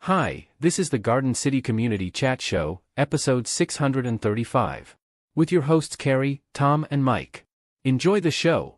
Hi, this is the Garden City Community Chat Show, episode 635. With your hosts Carrie, Tom, and Mike. Enjoy the show.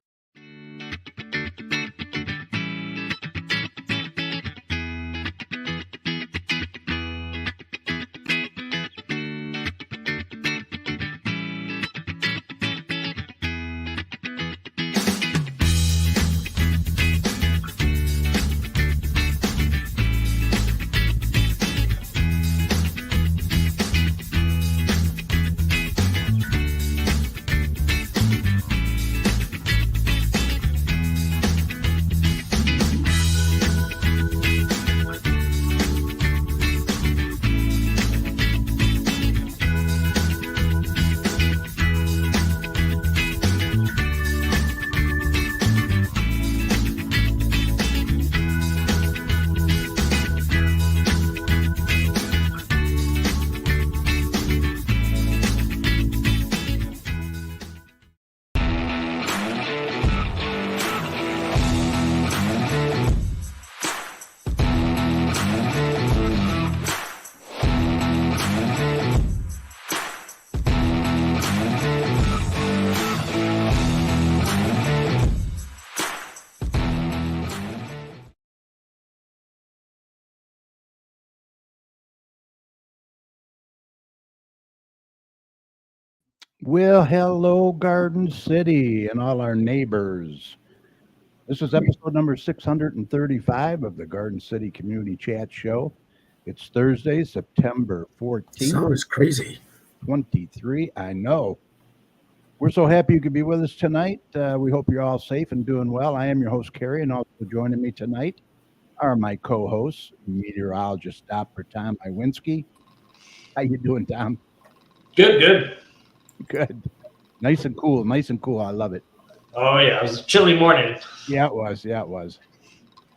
Well, hello, Garden City and all our neighbors. This is episode number 635 of the Garden City Community Chat Show. It's Thursday, September 14th, Sounds crazy. 23. I know. We're so happy you could be with us tonight. We hope you're all safe and doing well. I am your host, Carrie, and also joining me tonight are my co-hosts, meteorologist Dr. Tom Iwinski. How you doing, Tom? Good. Good. Nice and cool. I love it. Oh, yeah. It was a chilly morning. Yeah, it was.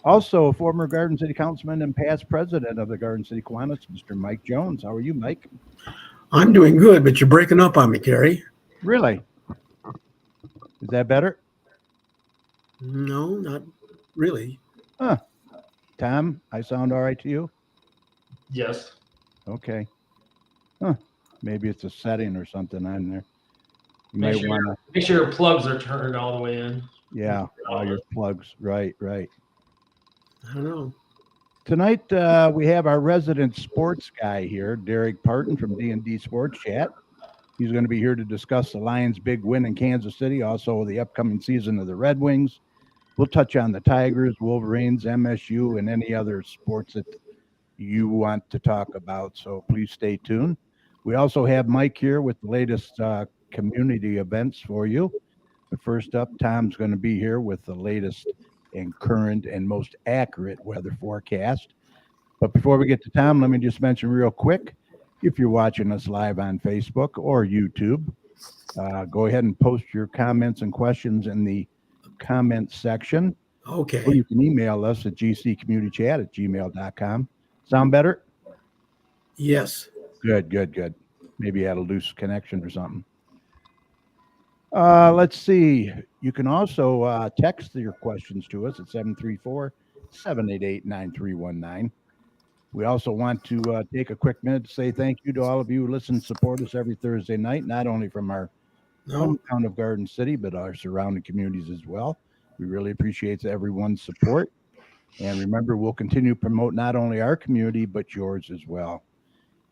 Also, former Garden City Councilman and past president of the Garden City Kiwanis, Mr. Mike Jones. How are you, Mike? I'm doing good, but you're breaking up on me, Carrie. Really? Is that better? No, not really. Huh. Tom, I sound all right to you? Yes. Okay. Huh. Maybe it's a setting or something on there. You Make might sure, want to. make sure your plugs are turned all the way in. Yeah, all your plugs. Right. I don't know. Tonight, we have our resident sports guy here, Derek Partin from D&D Sports Chat. He's going to be here to discuss the Lions' big win in Kansas City, also the upcoming season of the Red Wings. We'll touch on the Tigers, Wolverines, MSU, and any other sports that you want to talk about, so please stay tuned. We also have Mike here with the latest community events for you. But first up, Tom's going to be here with the latest and current and most accurate weather forecast. But before we get to Tom, let me just mention real quick, if you're watching us live on Facebook or YouTube, go ahead and post your comments and questions in the comment section. Okay. Or you can email us at gccommunitychat@gmail.com. Sound better? Yes. Good. Maybe you had a loose connection or something. Let's see. You can also text your questions to us at 734-788-9319. We also want to take a quick minute to say thank you to all of you who listen and support us every Thursday night, not only from our hometown of Garden City, but our surrounding communities as well. We really appreciate everyone's support. And remember, we'll continue to promote not only our community, but yours as well.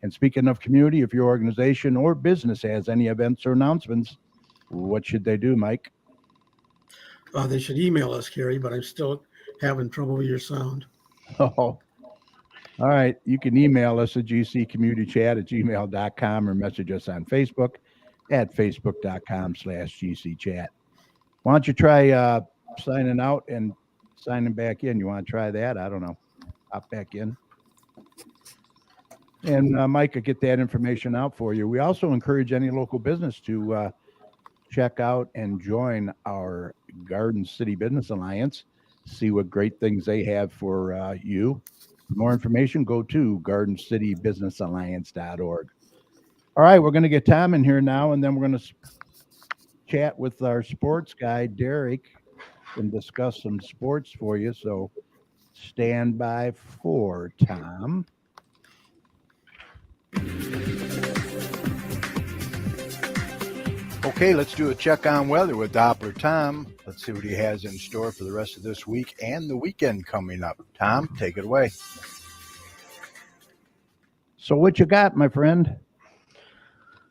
And speaking of community, if your organization or business has any events or announcements, what should they do, Mike? They should email us, Carrie, but I'm still having trouble with your sound. Oh, all right. You can email us at gccommunitychat@gmail.com or message us on Facebook at facebook.com/gcchat. Why don't you try signing out and signing back in? You want to try that? I don't know. Hop back in. And Mike will get that information out for you. We also encourage any local business to check out and join our Garden City Business Alliance, see what great things they have for you. For more information, go to gardencitybusinessalliance.org. All right, we're going to get Tom in here now, and then we're going to chat with our sports guy, Derek, and discuss some sports for you. So stand by for Tom. Okay, let's do a check on weather with Doppler Tom. Let's see what he has in store for the rest of this week and the weekend coming up. Tom, take it away. So what you got, my friend?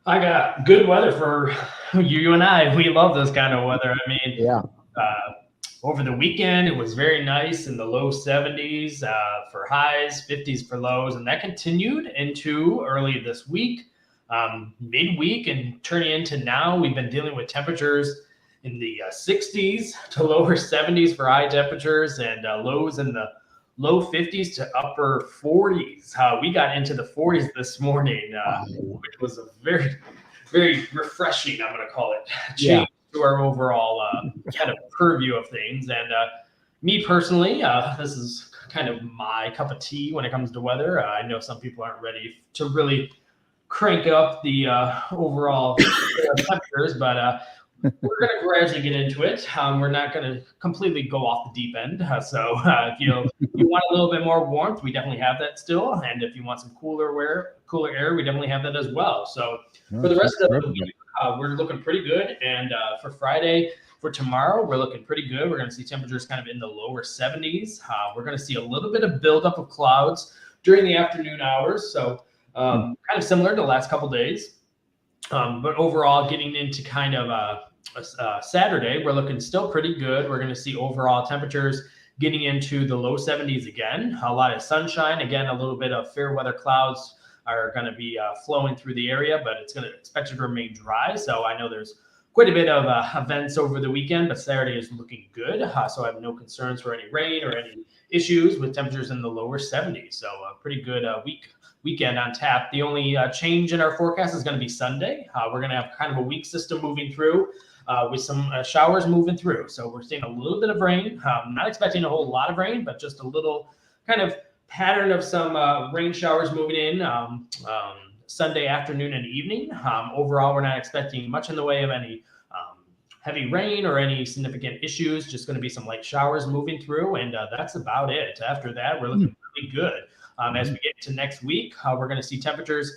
I got good weather for you and I. We love this kind of weather. I mean, Yeah. Over the weekend, it was very nice in the low 70s for highs, 50s for lows, and that continued into early this week. Midweek and turning into now, we've been dealing with temperatures in the 60s to lower 70s for high temperatures and lows in the low 50s to upper 40s. We got into the 40s this morning, which was a very, very refreshing, I'm going to call it, change to our overall kind of purview of things. And me personally, this is kind of my cup of tea when it comes to weather. I know some people aren't ready to really crank up the overall temperatures, but we're going to gradually get into it. We're not going to completely go off the deep end. So if you want a little bit more warmth, we definitely have that still. And if you want some cooler air, we definitely have that as well. So for the rest of the week, we're looking pretty good. And for Friday, for tomorrow, we're looking pretty good. We're going to see temperatures kind of in the lower 70s. We're going to see a little bit of buildup of clouds during the afternoon hours. So kind of similar to the last couple days. But overall, getting into kind of Saturday, we're looking still pretty good. We're going to see overall temperatures getting into the low 70s again. A lot of sunshine. Again, a little bit of fair weather clouds are going to be flowing through the area, but it's going to expected to remain dry. So I know there's quite a bit of events over the weekend, but Saturday is looking good. So I have no concerns for any rain or any issues with temperatures in the lower 70s. So a pretty good weekend on tap. The only change in our forecast is going to be Sunday. We're going to have kind of a weak system moving through with some showers moving through. So we're seeing a little bit of rain. Not expecting a whole lot of rain, but just a little kind of pattern of some rain showers moving in Sunday afternoon and evening. Overall, we're not expecting much in the way of any heavy rain or any significant issues. Just going to be some light showers moving through, and that's about it. After that, we're looking really good. As we get to next week, we're going to see temperatures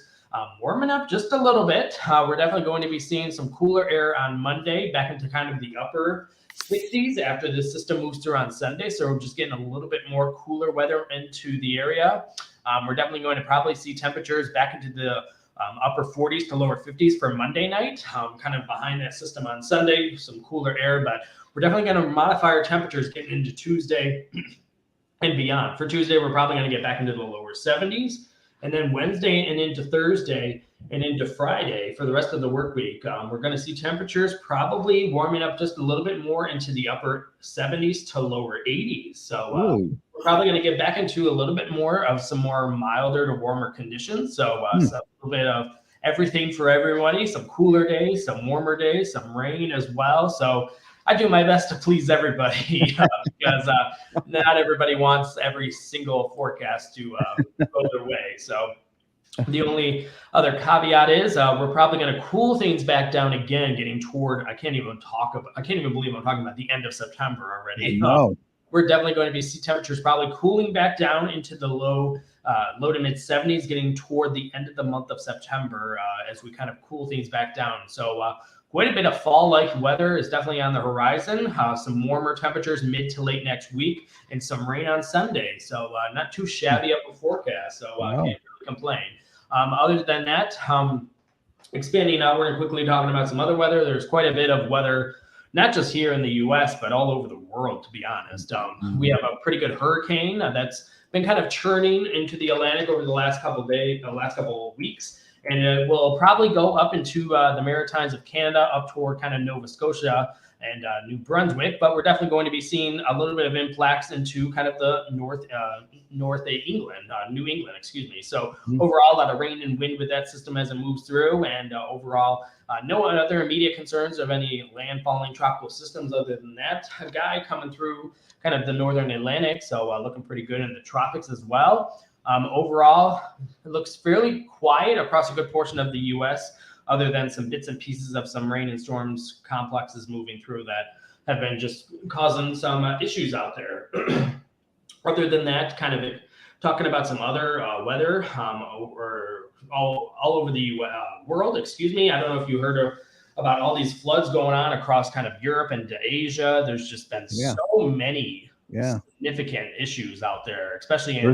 warming up just a little bit. We're definitely going to be seeing some cooler air on Monday, back into kind of the upper 60s after this system moves through on Sunday. So we're just getting a little bit more cooler weather into the area. We're definitely going to probably see temperatures back into the upper 40s to lower 50s for Monday night, kind of behind that system on Sunday, some cooler air, but we're definitely going to modify our temperatures getting into Tuesday and beyond. For Tuesday, we're probably going to get back into the lower 70s. And then Wednesday and into Thursday and into Friday for the rest of the work week, we're going to see temperatures probably warming up just a little bit more into the upper 70s to lower 80s. So we're probably going to get back into a little bit more of some more milder to warmer conditions. So a little bit of everything for everybody, some cooler days, some warmer days, some rain as well. So I do my best to please everybody because not everybody wants every single forecast to go their way. So the only other caveat is we're probably going to cool things back down again, getting toward, I can't even believe I'm talking about the end of September already. We're definitely going to be see temperatures probably cooling back down into the low to mid 70s, getting toward the end of the month of September as we kind of cool things back down. So quite a bit of fall-like weather is definitely on the horizon. Some warmer temperatures mid to late next week, and some rain on Sunday. So not too shabby of a forecast. So can't really complain. Other than that, expanding outward and quickly talking about some other weather, there's quite a bit of weather, not just here in the U.S., but all over the world, to be honest. We have a pretty good hurricane that's been kind of churning into the Atlantic over the last couple of weeks. And it will probably go up into the Maritimes of Canada, up toward kind of Nova Scotia and New Brunswick. But we're definitely going to be seeing a little bit of impacts into kind of the New England, excuse me. So overall, a lot of rain and wind with that system as it moves through. And overall, no other immediate concerns of any landfalling tropical systems other than that guy coming through kind of the northern Atlantic. So looking pretty good in the tropics as well. Overall, it looks fairly quiet across a good portion of the U.S., other than some bits and pieces of some rain and storms complexes moving through that have been just causing some issues out there. Other than that, kind of talking about some other weather or all over the world. Excuse me. I don't know if you heard about all these floods going on across kind of Europe and Asia. There's just been so many significant issues out there, especially in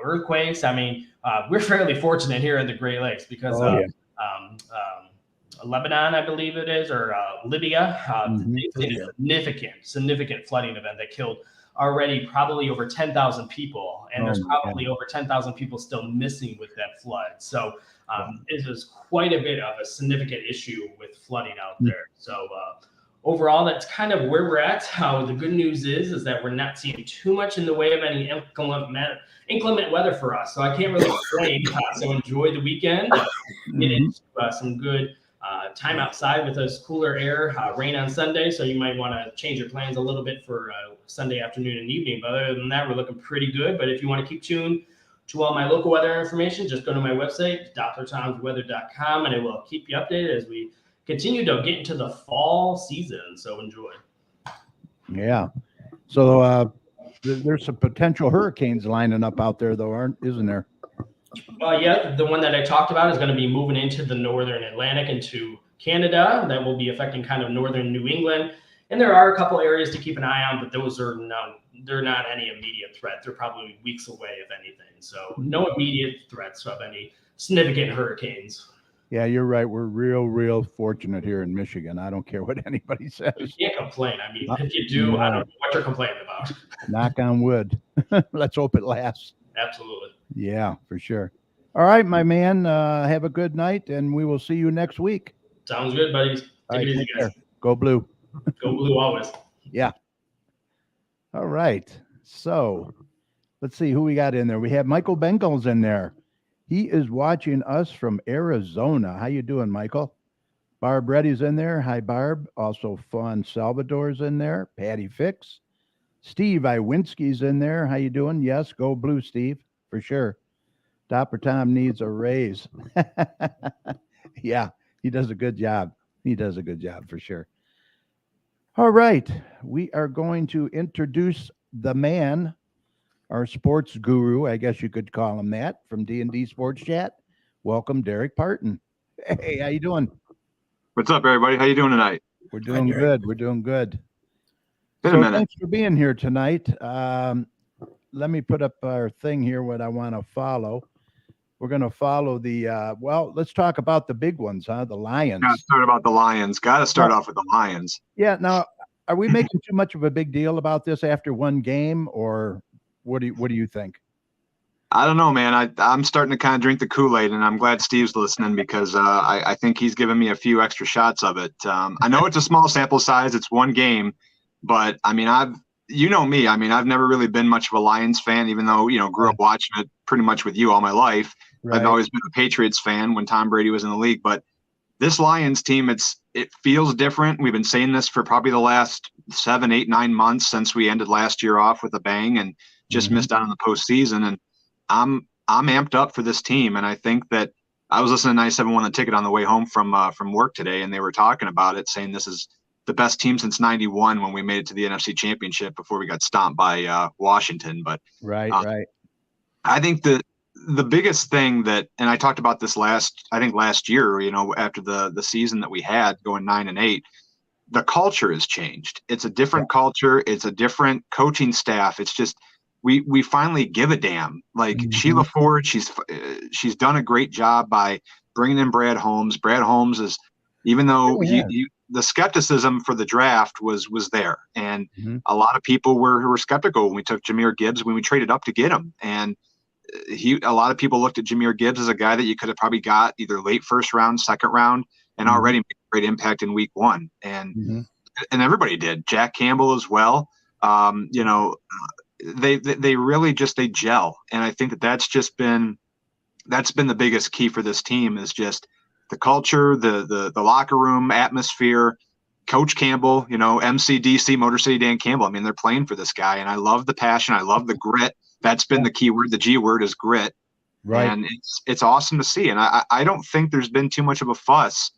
earthquakes. I mean, we're fairly fortunate here in the Great Lakes because Lebanon, I believe it is, or Libya, they did a significant flooding event that killed already probably over 10,000 people, and there's probably over 10,000 people still missing with that flood. So it is quite a bit of a significant issue with flooding out there. So overall, that's kind of where we're at. The good news is that we're not seeing too much in the way of any inclement weather for us. So I can't really complain. So enjoy the weekend. Get into some good time outside with us cooler air, rain on Sunday. So you might want to change your plans a little bit for Sunday afternoon and evening. But other than that, we're looking pretty good. But if you want to keep tuned to all my local weather information, just go to my website, drtomsweather.com, and it will keep you updated as we continue to get into the fall season. So enjoy. Yeah. So there's some potential hurricanes lining up out there, though, isn't there? Yeah, the one that I talked about is going to be moving into the northern Atlantic, into Canada. That will be affecting kind of northern New England. And there are a couple areas to keep an eye on, but those are they're not any immediate threat. They're probably weeks away, if anything. So no immediate threats of any significant hurricanes. Yeah, you're right. We're real fortunate here in Michigan. I don't care what anybody says. You can't complain. I mean, if you do, I don't know what you're complaining about. Knock on wood. Let's hope it lasts. Absolutely. Yeah, for sure. All right, my man. Have a good night, and we will see you next week. Sounds good, buddies. Take it easy, guys. Go Blue. Go Blue always. Yeah. All right. So let's see who we got in there. We have Michael Bengals in there. He is watching us from Arizona. How you doing, Michael? Barb Reddy's in there. Hi, Barb. Also, Fawn Salvador's in there. Patty Fix. Steve Iwinski's in there. How you doing? Yes, go Blue, Steve, for sure. Dopper Tom needs a raise. Yeah, he does a good job. He does a good job for sure. All right, we are going to introduce the man, our sports guru, I guess you could call him that, from D&D Sports Chat. Welcome, Derek Partin. Hey, how you doing? What's up, everybody? How you doing tonight? We're doing good. We're doing good. Been a minute. Thanks for being here tonight. Let me put up our thing here, what I want to follow. We're going to follow the, let's talk about the big ones, huh? The Lions. Got to start about the Lions. Got to start off with the Lions. Yeah. Now, are we making too much of a big deal about this after one game, or what do you think? I don't know, man. I'm starting to kind of drink the Kool-Aid, and I'm glad Steve's listening because I think he's given me a few extra shots of it. I know it's a small sample size. It's one game, but I mean, you know me. I mean, I've never really been much of a Lions fan, even though, grew up watching it pretty much with you all my life. Right. I've always been a Patriots fan when Tom Brady was in the league, but this Lions team, it feels different. We've been saying this for probably the last 7, 8, 9 months since we ended last year off with a bang and just missed out on the postseason. And I'm amped up for this team. And I think that I was listening to 97 The Ticket on the way home from work today, and they were talking about it, saying this is the best team since 91 when we made it to the NFC Championship before we got stomped by Washington. But right. I think the biggest thing that, and I talked about this last year, after the season that we had going 9-8, the culture has changed. It's a different culture. It's a different coaching staff. It's just, we finally give a damn. Like Sheila Ford, she's done a great job by bringing in Brad Holmes. Brad Holmes is, even though the skepticism for the draft was there, and a lot of people were skeptical when we took Jahmyr Gibbs, when we traded up to get him. And a lot of people looked at Jahmyr Gibbs as a guy that you could have probably got either late first round, second round, and already made a great impact in week one. And everybody did. Jack Campbell as well. They really they gel. And I think that's been the biggest key for this team, is just the culture, the locker room atmosphere. Coach Campbell, MCDC, Motor City Dan Campbell. I mean, they're playing for this guy, and I love the passion. I love the grit. That's been the key word. The G word is grit. Right. And it's awesome to see. And I don't think there's been too much of a fuss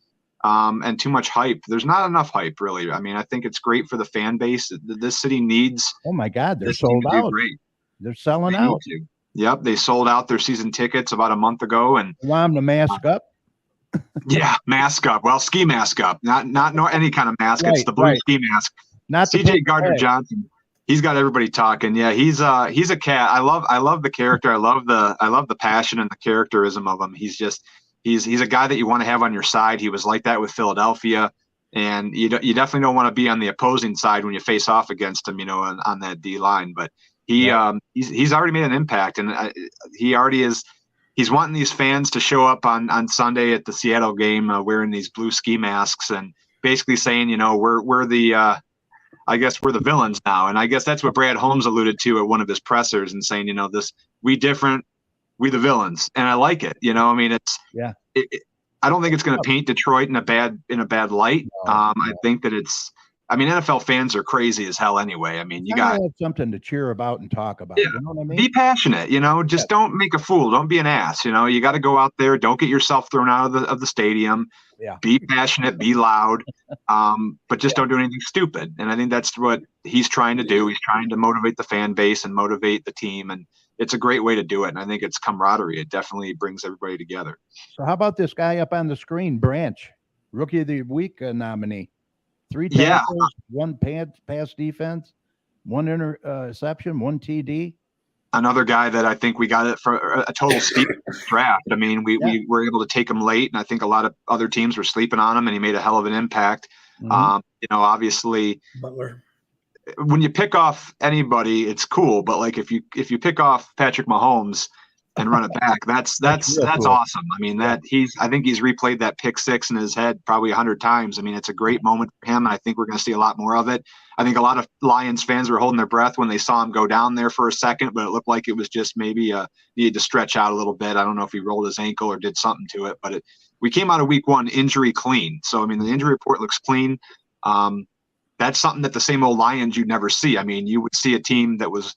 and too much hype. There's not enough hype, really. I mean, I think it's great for the fan base. This city needs. Oh my God, they're sold out. Great. They're selling They need out. to. Yep, they sold out their season tickets about a month ago, and You want them to mask up? yeah, mask up. Well, ski mask up, not any kind of mask. It's Right, the blue right. ski mask. Not the CJ purple Gardner bag. Johnson. He's got everybody talking. Yeah, he's a cat. I love the character. I love the passion and the characterism of him. He's a guy that you want to have on your side. He was like that with Philadelphia, and you definitely don't want to be on the opposing side when you face off against him, on that D line. But he's already made an impact, and he already is. He's wanting these fans to show up on Sunday at the Seattle game wearing these blue ski masks and basically saying, we're the I guess we're the villains now. And I guess that's what Brad Holmes alluded to at one of his pressers and saying, we different, we the villains. And I like it. I mean, I don't think it's going to paint Detroit in a bad light. No. I think that NFL fans are crazy as hell anyway. I mean, you got to have something to cheer about and talk about. Yeah. You know what I mean? Be passionate, just don't make a fool. Don't be an ass. You got to go out there. Don't get yourself thrown out of the stadium. Yeah. Be passionate, be loud, but just don't do anything stupid. And I think that's what he's trying to do. He's trying to motivate the fan base and motivate the team. And it's a great way to do it. And I think it's camaraderie. It definitely brings everybody together. So how about this guy up on the screen, Branch, Rookie of the Week nominee? 3 tackles, 1 pass defense, 1 interception, 1 TD. Another guy that I think we got it for a total steal draft. I mean, we were able to take him late, and I think a lot of other teams were sleeping on him, and he made a hell of an impact. Mhm. Obviously, Butler. when you pick off anybody, it's cool. But like if you pick off Patrick Mahomes and run it back, that's real cool. awesome. I mean, I think he's replayed that pick six in his head probably 100 times. I mean, it's a great moment for him, and I think we're going to see a lot more of it. I think a lot of Lions fans were holding their breath when they saw him go down there for a second, but it looked like it was just maybe needed to stretch out a little bit. I don't know if he rolled his ankle or did something to it, but we came out of week 1 injury clean. So, I mean, the injury report looks clean. That's something that the same old Lions you'd never see. I mean, you would see a team that was,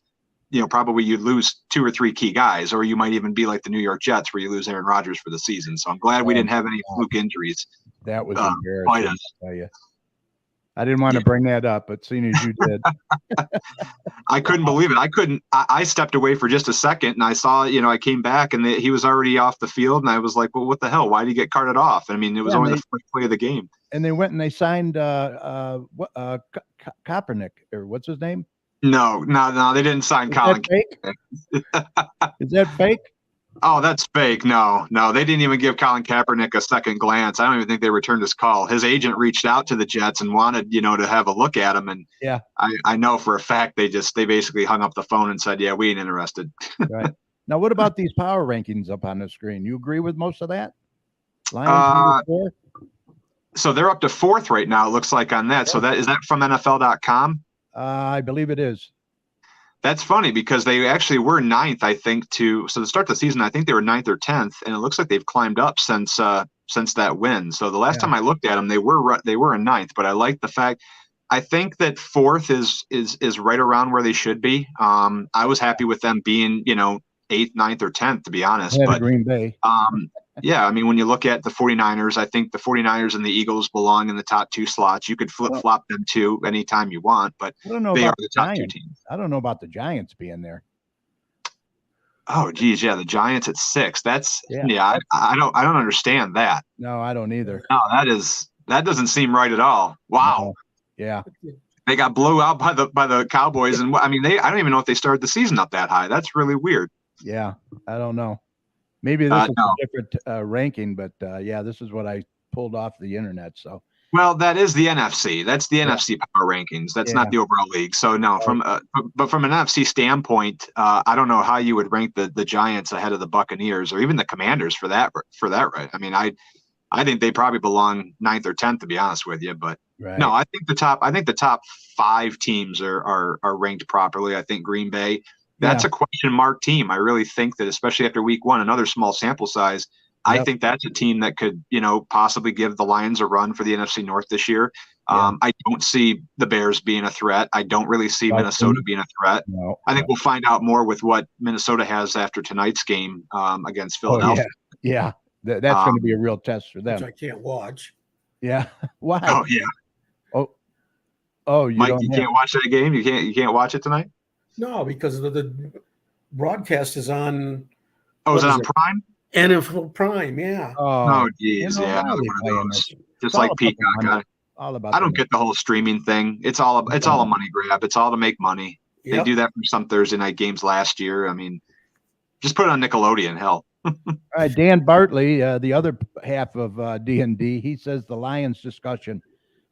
probably you'd lose 2 or 3 key guys, or you might even be like the New York Jets where you lose Aaron Rodgers for the season. So I'm glad we didn't have any fluke injuries. That was fight embarrassing. us. I tell you. I didn't want to bring that up, but seeing as you did. I couldn't believe it. I stepped away for just a second, and I saw, I came back, and he was already off the field, and I was like, well, what the hell? Why did he get carted off? I mean, it was only the first play of the game. And they went and they signed Kaepernick, or what's his name? No, they didn't sign Colin. Is that fake? Oh, that's fake. No, they didn't even give Colin Kaepernick a second glance. I don't even think they returned his call. His agent reached out to the Jets and wanted, to have a look at him. And yeah, I know for a fact they basically hung up the phone and said, yeah, we ain't interested. Right. Now, what about these power rankings up on the screen? You agree with most of that? Lions 4? So they're up to 4th right now, it looks like, on that. So is that from NFL.com? I believe it is. That's funny because they actually were 9th, I think, so to start the season, I think they were 9th or 10th, and it looks like they've climbed up since that win. So the last time I looked at them, they were in 9th, but I like the fact. I think that 4th is right around where they should be. I was happy with them being, 8th, 9th, or 10th, to be honest. But Green Bay. Yeah, I mean, when you look at the 49ers, I think the 49ers and the Eagles belong in the top 2 slots. You could flip-flop them too anytime you want, but they are the top 2 teams. I don't know about the Giants being there. Oh, geez, yeah, the Giants at 6. That's I don't understand that. No, I don't either. No, that doesn't seem right at all. Wow. No. Yeah. They got blew out by the Cowboys, and I mean, I don't even know if they started the season up that high. That's really weird. Yeah, I don't know. Maybe this is a different ranking, but this is what I pulled off the internet. So, well, that is the NFC. That's the NFC power rankings. That's not the overall league. So no, but from an NFC standpoint, I don't know how you would rank the Giants ahead of the Buccaneers or even the Commanders for that. Right? I mean, I think they probably belong 9th or 10th, to be honest with you. But no, I think the top 5 teams are ranked properly. I think Green Bay. That's a question mark team. I really think that, especially after week 1, another small sample size, I think that's a team that could, possibly give the Lions a run for the NFC North this year. I don't see the Bears being a threat. I don't really see Minnesota being a threat. No, I think we'll find out more with what Minnesota has after tonight's game against Philadelphia. Yeah. That's going to be a real test for them. Which I can't watch. Yeah. Why? Oh, yeah. Oh, Mike, you can't watch that game? You can't watch it tonight? No, because the broadcast is on. Oh, is it What on is it? Prime? NFL Prime, yeah. Oh, you geez, know, yeah, why another are they one of playing those. this? It's Just all like about the Peacock. money. All about I don't the get the whole streaming thing. It's all a money grab. It's all to make money. They Yep. do that for some Thursday night games last year. I mean, just put it on Nickelodeon. Hell, All right, Dan Bartley, the other half of D&D, he says the Lions discussion.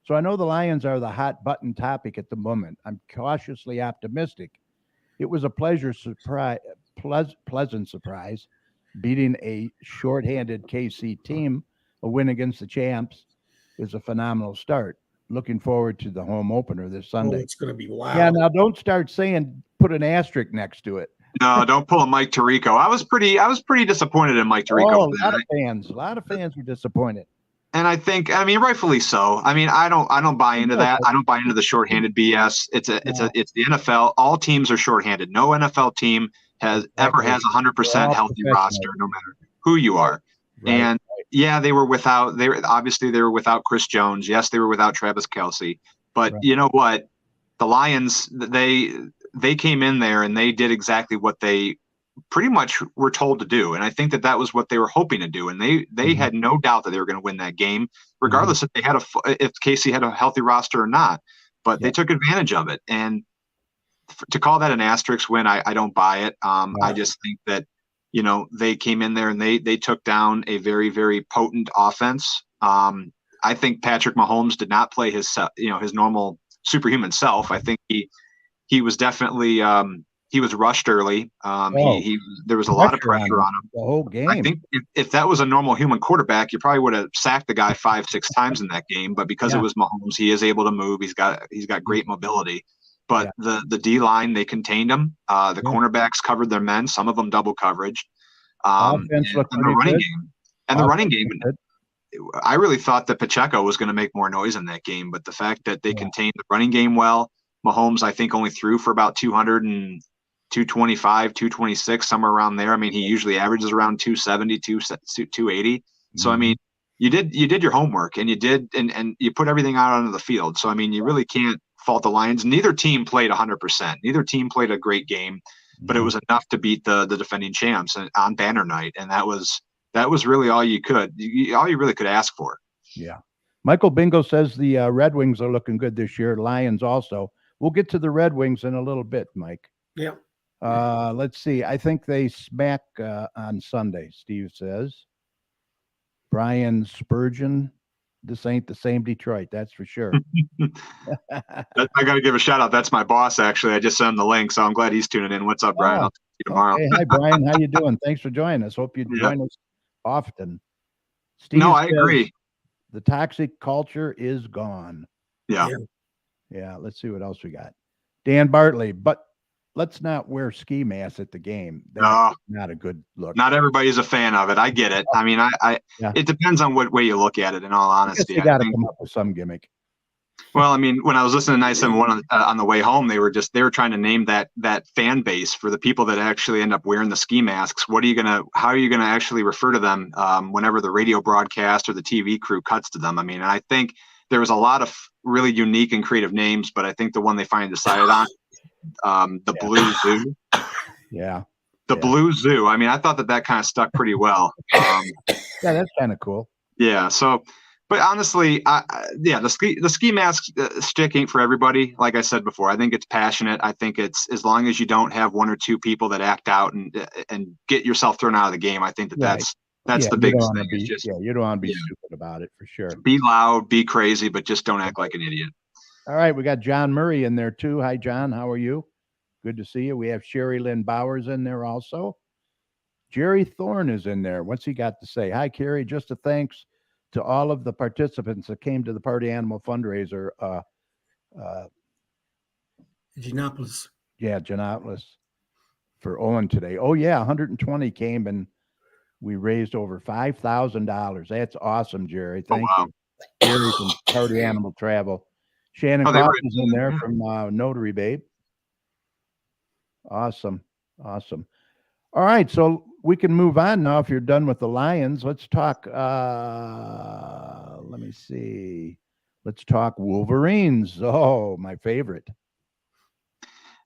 So I know the Lions are the hot button topic at the moment. I'm cautiously optimistic. It was a pleasant surprise, beating a shorthanded KC team. A win against the champs is a phenomenal start. Looking forward to the home opener this Oh, Sunday. it's going to be wild. Yeah, now don't start saying put an asterisk next to it. no, don't pull a Mike Tirico. I was pretty disappointed in Mike Tirico Oh, for a that. lot of fans were disappointed. And I think, I mean, rightfully so. I mean, I don't buy into that. I don't buy into the shorthanded BS. It's the NFL. All teams are shorthanded. No NFL team ever has 100% healthy roster, no matter who you are. Right. And yeah, they were without Chris Jones. Yes, they were without Travis Kelce. But you know what? The Lions, they came in there and they did exactly what they pretty much were told to do. And I think that was what they were hoping to do. And they had no doubt that they were going to win that game, regardless if Casey had a healthy roster or not. But they took advantage of it. And to call that an asterisk win, I don't buy it. I just think that, they came in there and they took down a very, very potent offense. I think Patrick Mahomes did not play his normal superhuman self. I think he was definitely he was rushed early. There was a lot of pressure on him the whole game. I think if that was a normal human quarterback, you probably would have sacked the guy 5-6 times in that game. But because it was Mahomes, he is able to move. He's got great mobility. But the D line, they contained him. The cornerbacks covered their men. Some of them double coverage. And the running game. I really thought that Pacheco was going to make more noise in that game, but the fact that they contained the running game well, Mahomes, I think, only threw for about 225, 226, somewhere around there. I mean, he usually averages around 270, 280. So, I mean, you did your homework and you did, and you put everything out onto the field. So, I mean, you really can't fault the Lions. Neither team played 100%. Neither team played a great game, but it was enough to beat the defending champs on banner night. And that was really all you really could ask for. Yeah. Michael Bingo says the Red Wings are looking good this year. Lions also. We'll get to the Red Wings in a little bit, Mike. Yeah. Let's see. I think they smack on Sunday, Steve says. Brian Spurgeon. This ain't the same Detroit, that's for sure. I got to give a shout out. That's my boss, actually. I just sent him the link, so I'm glad he's tuning in. What's up, Brian? I'll see you tomorrow. Okay. Hi, Brian. How you doing? Thanks for joining us. Hope you join us often. Steve I agree. The toxic culture is gone. Yeah. Let's see what else we got. Dan Bartley, but let's not wear ski masks at the game. That's not a good look. Not everybody's a fan of it. I get it. I mean, it depends on what way you look at it, in all honesty. You got to come up with some gimmick. Well, I mean, when I was listening to 971 on the way home, they were trying to name that fan base for the people that actually end up wearing the ski masks. How are you gonna actually refer to them whenever the radio broadcast or the TV crew cuts to them? I mean, I think there was a lot of really unique and creative names, but I think the one they finally decided on, the Blue Zoo. Yeah. The Blue Zoo. I mean, I thought that kind of stuck pretty well. Yeah, that's kind of cool. Yeah. So. But honestly, the ski mask stick ain't for everybody. Like I said before, I think it's passionate. I think it's, as long as you don't have one or two people that act out and get yourself thrown out of the game, I think that's the biggest thing. You don't want to be stupid about it, for sure. Be loud, be crazy, but just don't act like an idiot. All right, we got John Murray in there too. Hi, John. How are you? Good to see you. We have Sherry Lynn Bowers in there also. Jerry Thorne is in there. What's he got to say? Hi, Carrie. Just a thanks to all of the participants that came to the Party Animal fundraiser. Giannopolis. Yeah, Giannopolis for Owen today. Oh, yeah, 120 came and we raised over $5,000. That's awesome, Jerry. Thank you. Jerry from Party Animal Travel. Shannon Cross is in there from Notary Babe. Awesome. All right, so we can move on now if you're done with the Lions. Let's talk, let me see. Let's talk Wolverines. Oh, my favorite.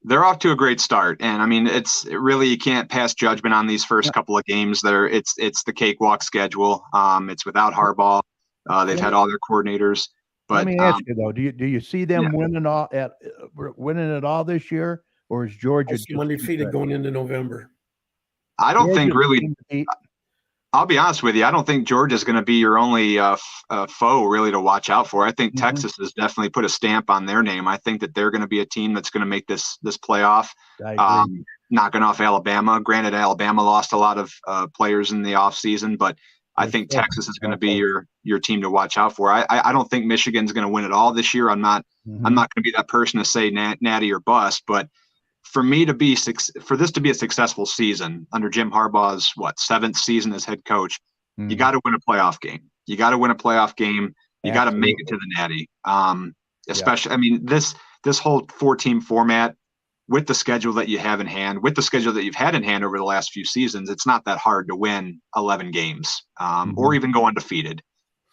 they're off to a great start. And I mean, it's really, you can't pass judgment on these first couple of games. It's the cakewalk schedule. It's without Harbaugh. They've had all their coordinators. But let me ask you though, do you see them winning it all this year, or is Georgia just undefeated going into November? I don't think really. I'll be honest with you. I don't think Georgia's going to be your only foe really to watch out for. I think Texas has definitely put a stamp on their name. I think that they're going to be a team that's going to make this playoff. Knocking off Alabama. Granted, Alabama lost a lot of players in the offseason, but I think Texas is going to be your team to watch out for. I don't think Michigan's going to win it all this year. I'm not going to be that person to say natty or bust, but for this to be a successful season under Jim Harbaugh's 7th season as head coach, you got to win a playoff game. You got to win a playoff game. You got to make it to the natty. Especially, I mean, this whole 4-team format with the schedule that you have in hand, with the schedule that you've had in hand over the last few seasons, it's not that hard to win 11 games or even go undefeated.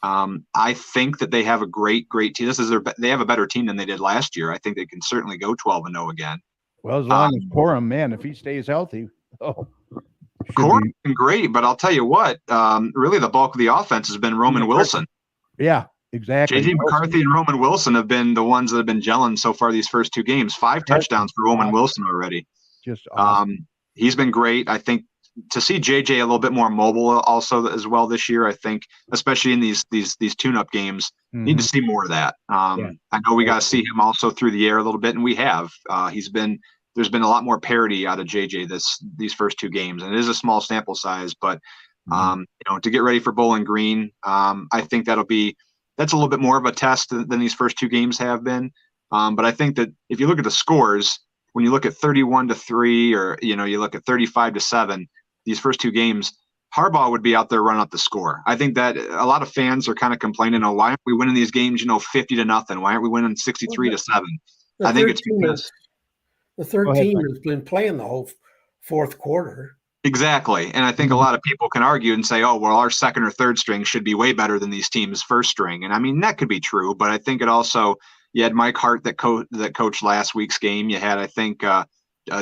I think that they have a great team. They have a better team than they did last year. I think they can certainly go 12-0 again. Well, as long as Corum, man, if he stays healthy, Corum's been great. But I'll tell you what, really the bulk of the offense has been Roman Wilson. Yeah, exactly. J.J. McCarthy and Roman Wilson have been the ones that have been gelling so far these first 2 games. 5 touchdowns for Roman Wilson already. Just awesome. He's been great. I think to see J.J. a little bit more mobile also as well this year, I think, especially in these tune-up games, need to see more of that. I know we got to see him also through the air a little bit, and we have. There's been a lot more parity out of JJ these first 2 games, and it is a small sample size, but to get ready for Bowling Green, I think that's a little bit more of a test than these first 2 games have been. But I think that if you look at the scores, when you look at 31-3 or you look at 35-7, these first 2 games, Harbaugh would be out there running up the score. I think that a lot of fans are kind of complaining, why aren't we winning these games 50-0? Why aren't we winning 63-7? I think it's because the third team has been playing the whole fourth quarter. Exactly. And I think a lot of people can argue and say, oh, well, our second or third string should be way better than these teams' first string. And I mean, that could be true, but I think it also, you had Mike Hart that coached last week's game. You had, I think,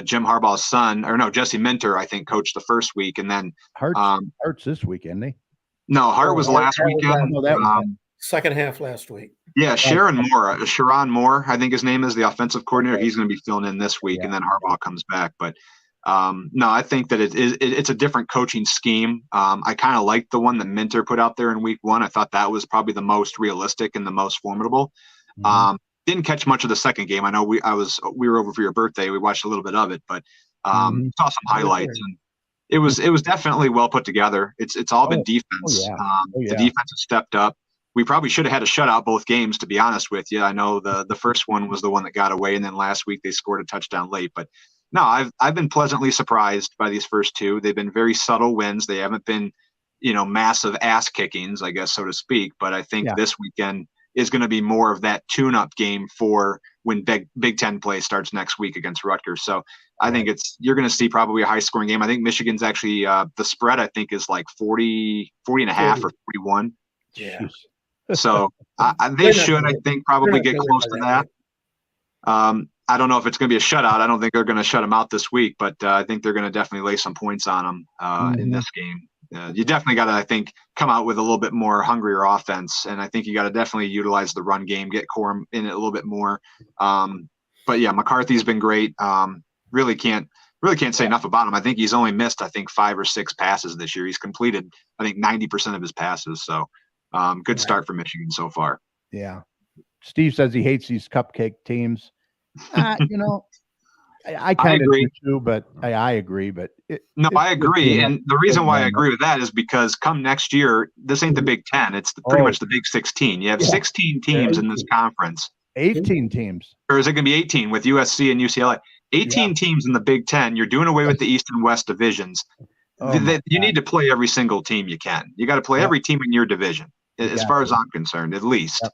Jim Harbaugh's son, or no, Jesse Minter, I think, coached the first week. And then Hart's this week, isn't he? No, Hart was last weekend. Second half last week. Yeah, Sharon Moore, I think his name is, the offensive coordinator. He's going to be filling in this week, and then Harbaugh comes back. But no, I think that it's a different coaching scheme. I kind of liked the one that Minter put out there in week 1. I thought that was probably the most realistic and the most formidable. Didn't catch much of the second game. I know we were over for your birthday. We watched a little bit of it, but saw some highlights, and it was definitely well put together. It's all been defense. The defense has stepped up. We probably should have had a shutout both games, to be honest with you. I know the first one was the one that got away, and then last week they scored a touchdown late. But no, I've been pleasantly surprised by these first 2. They've been very subtle wins. They haven't been, massive ass kickings, I guess, so to speak. But I think this weekend is going to be more of that tune-up game for when Big Ten play starts next week against Rutgers. So I think you're going to see probably a high-scoring game. I think Michigan's actually the spread, I think, is like 40 and a half or 41. Yeah. So they should, I think, probably get close to that. I don't know if it's going to be a shutout. I don't think they're going to shut them out this week, but I think they're going to definitely lay some points on them in this game. You definitely got to, I think, come out with a little bit more hungrier offense, and I think you got to definitely utilize the run game, get Corum in it a little bit more. But yeah, McCarthy's been great. Really can't say enough about him. I think he's only missed, 5 or 6 passes this year. He's completed, I think, 90% of his passes. So good start for Michigan so far. Yeah. Steve says he hates these cupcake teams. I kind of do too, but I agree. But I agree. And the reason why I agree with that is because come next year, this ain't the Big Ten. It's pretty much the Big 16. You have 16 teams in this conference. 18 teams. Or is it going to be 18 with USC and UCLA? 18 teams in the Big Ten. You're doing away with the East and West divisions. You need to play every single team you can. You got to play every team in your division, as far as I'm concerned, at least. Yep.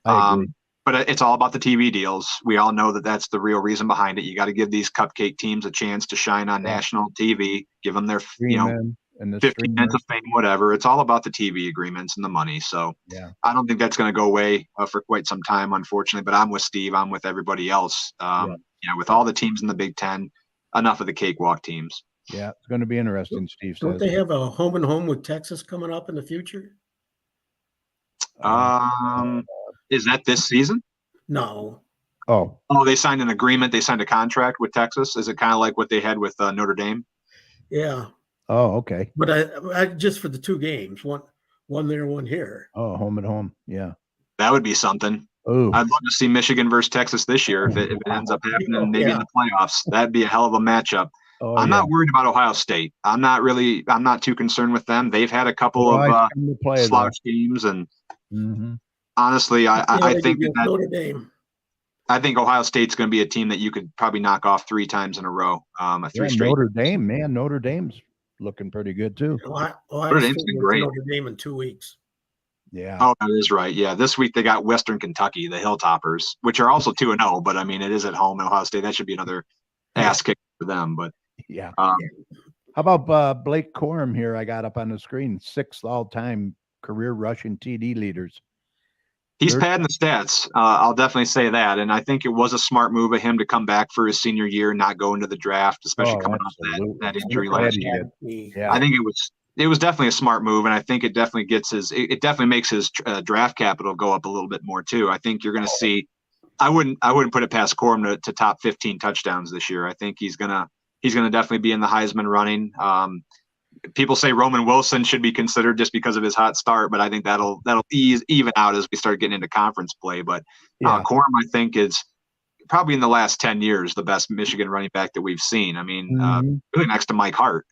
I agree. But it's all about the TV deals. We all know that that's the real reason behind it. You got to give these cupcake teams a chance to shine on national TV, give them their 15 minutes of fame, whatever. It's all about the TV agreements and the money. So I don't think that's going to go away for quite some time, unfortunately. But I'm with Steve. I'm with everybody else. Yeah, with all the teams in the Big Ten, enough of the cakewalk teams. Yeah, it's going to be interesting, Steve Don't says. they have a home and home with Texas coming up in the future? Is that this season? No. Oh, They signed an agreement. They signed a contract with Texas. Is it kind of like what they had with Notre Dame? Yeah. oh, okay. But I just for the 2 games, one there, one here. Oh, home and home. Yeah. That would be something. Oh, I'd love to see Michigan versus Texas this year if it ends up happening maybe in the playoffs. That'd be a hell of a matchup. oh, I'm yeah. not worried about Ohio State. I'm not too concerned with them. They've had a couple Well, of come to play, though. slouch teams, and Mhm. honestly, I they think beat that Notre Dame. I think Ohio State's going to be a team that you could probably knock off 3 times in a row. Yeah, Three straight. Notre Dame, man. Notre Dame's looking pretty good, too. Ohio Notre Dame's State been went to great. Notre Dame in 2 weeks. Yeah. Oh, that is right. Yeah, this week they got Western Kentucky, the Hilltoppers, which are also 2-0. But I mean, it is at home in Ohio State. That should be another ass kick for them. But Yeah. um, How about Blake Corum here? I got up on the screen, 6th all-time career rushing TD leaders. he's They're- padding the stats. I'll definitely say that. And I think it was a smart move of him to come back for his senior year, not go into the draft, especially Oh, coming off absolutely. that injury I'm glad last he year. did. Yeah. I think it was definitely a smart move, and I think it definitely it definitely makes his draft capital go up a little bit more too. I think you're going to see. I wouldn't put it past Corum to top 15 touchdowns this year. I think he's gonna definitely be in the Heisman running. People say Roman Wilson should be considered just because of his hot start, but I think that'll even out as we start getting into conference play. But Yeah. Corum, I think, is probably in the last 10 years the best Michigan running back that we've seen. I mean, Mhm. really next to Mike Hart.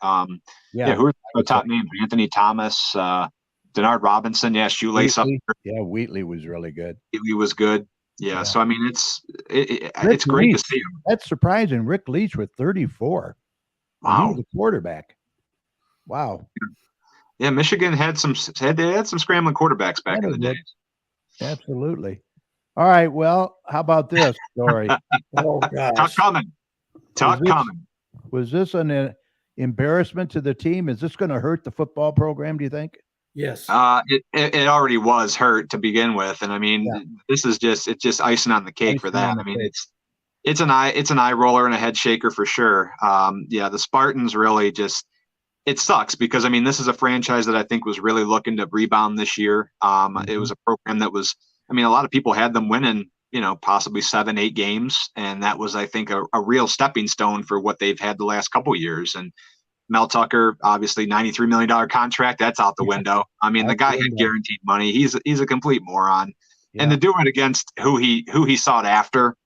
Yeah. Who are the top names? Anthony Thomas, Denard Robinson. Yeah, Shoelace up Wheatley. there. Yeah, Wheatley was really good. He was good. Yeah, Yeah. so I mean, it's Rick great to Leach. see him. That's surprising. Rick Leach with 34. And he Wow. was a quarterback. Wow. Yeah, Michigan had some scrambling quarterbacks back That in the is day. Absolutely. All right. Well, how about this story? Oh Tuck gosh. coming. Tuck this- coming. Was this an embarrassment to the team? Is this going to hurt the football program, do you think? Yes. It already was hurt to begin with, and I mean, Yeah. this is just icing on the cake for Icing that. on the I mean, cake. it's an eye roller and a head shaker for sure. Yeah, the Spartans really just it sucks because I mean, this is a franchise that I think was really looking to rebound this year. It was a program that was, I mean, a lot of people had them winning, possibly 7-8 games, and that was, I think, a real stepping stone for what they've had the last couple of years. And Mel Tucker, obviously $93 million contract, that's out the window. I mean, the Out the guy had window. guaranteed money. He's a complete moron. Yeah. And to do it against who he sought after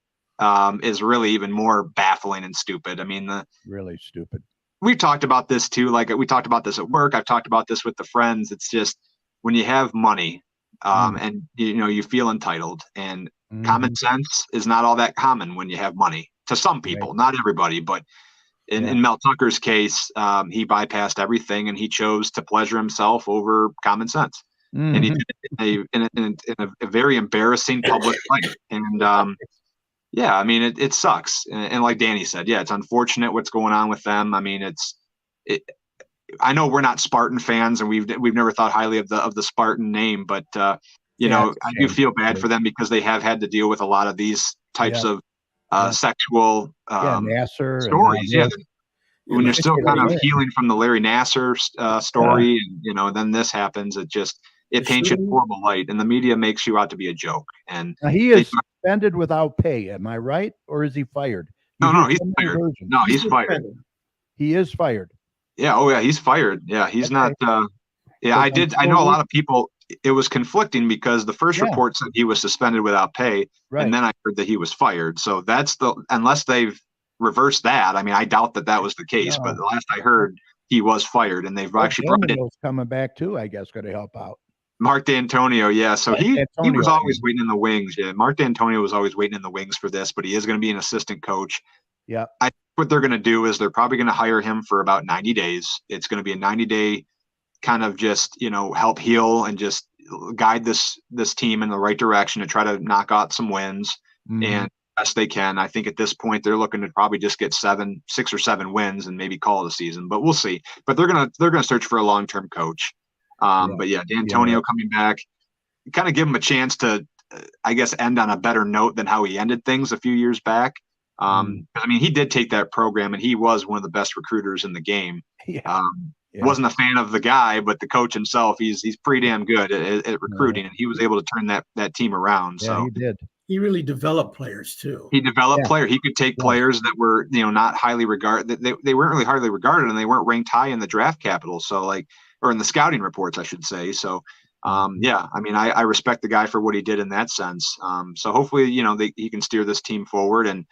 is really even more baffling and stupid. I mean, Really stupid. we've talked about this too. Like we talked about this at work. I've talked about this with the friends. It's just when you have money and you feel entitled, and common sense is not all that common when you have money to some people, not everybody, but in Mel Tucker's case, he bypassed everything and he chose to pleasure himself over common sense. And he did it in a very embarrassing public fight. And yeah, I mean, it sucks. And like Danny said, yeah, it's unfortunate what's going on with them. I mean, I know we're not Spartan fans, and we've never thought highly of the Spartan name, but I do feel bad for them because they have had to deal with a lot of these types of sexual Nasser stories. and When you're still kind of Yeah. healing from the Larry Nasser story, and then this happens, it paints you in a horrible light, and the media makes you out to be a joke. And Now, he is suspended without pay. Am I right? Or is he fired? You no, hear he's so many fired. versions. No, he's fired. He is fired. Yeah. Oh, yeah. He's fired. Yeah. He's not. Yeah. I know a lot of people. It was conflicting because the first report said he was suspended without pay, and then I heard that he was fired. So unless they've reversed that. I mean, I doubt that was the case. But the last I heard, he was fired, and they've actually brought in coming back too. I guess going to help out. Mark D'Antonio. Yeah. So he was always yeah. waiting in the wings. Yeah. Mark D'Antonio was always waiting in the wings for this, but he is going to be an assistant coach. Yeah. I think what they're going to do is they're probably going to hire him for about 90 days. It's going to be a 90-day kind of just, help heal and just guide this team in the right direction to try to knock out some wins and best they can. I think at this point they're looking to probably just get 6 or 7 wins and maybe call it a season, but we'll see. But they're going to search for a long-term coach. But yeah, D'Antonio coming back, kind of give him a chance to, I guess, end on a better note than how he ended things a few years back. I mean, he did take that program, and he was one of the best recruiters in the game. Yeah. Wasn't a fan of the guy, but the coach himself, he's pretty damn good at recruiting, and he was able to turn that team around. Yeah, So he did. He really developed players too. he developed players. He could take players that were, not highly regarded. They weren't really highly regarded, and they weren't ranked high in the draft capital. So or in the scouting reports, I should say. So, I mean, I respect the guy for what he did in that sense. So hopefully, he can steer this team forward and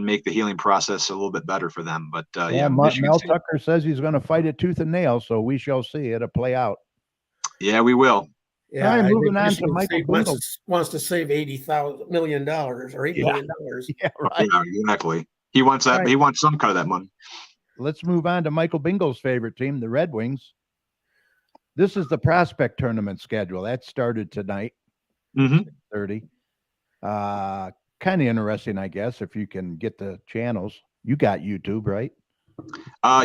make the healing process a little bit better for them. But Mel Tucker says he's going to fight it tooth and nail, so we shall see. It'll play out. Yeah, we will. Yeah, All right, I moving think on to Michigan Michael State Bingle. wants to save $80 million or $8 million. Yeah, right. Yeah, exactly. He wants that. Right. He wants some cut of that money. Let's move on to Michael Bingle's favorite team, the Red Wings. This is the prospect tournament schedule. That started tonight, 6:30. Kind of interesting, I guess, if you can get the channels. You got YouTube, right?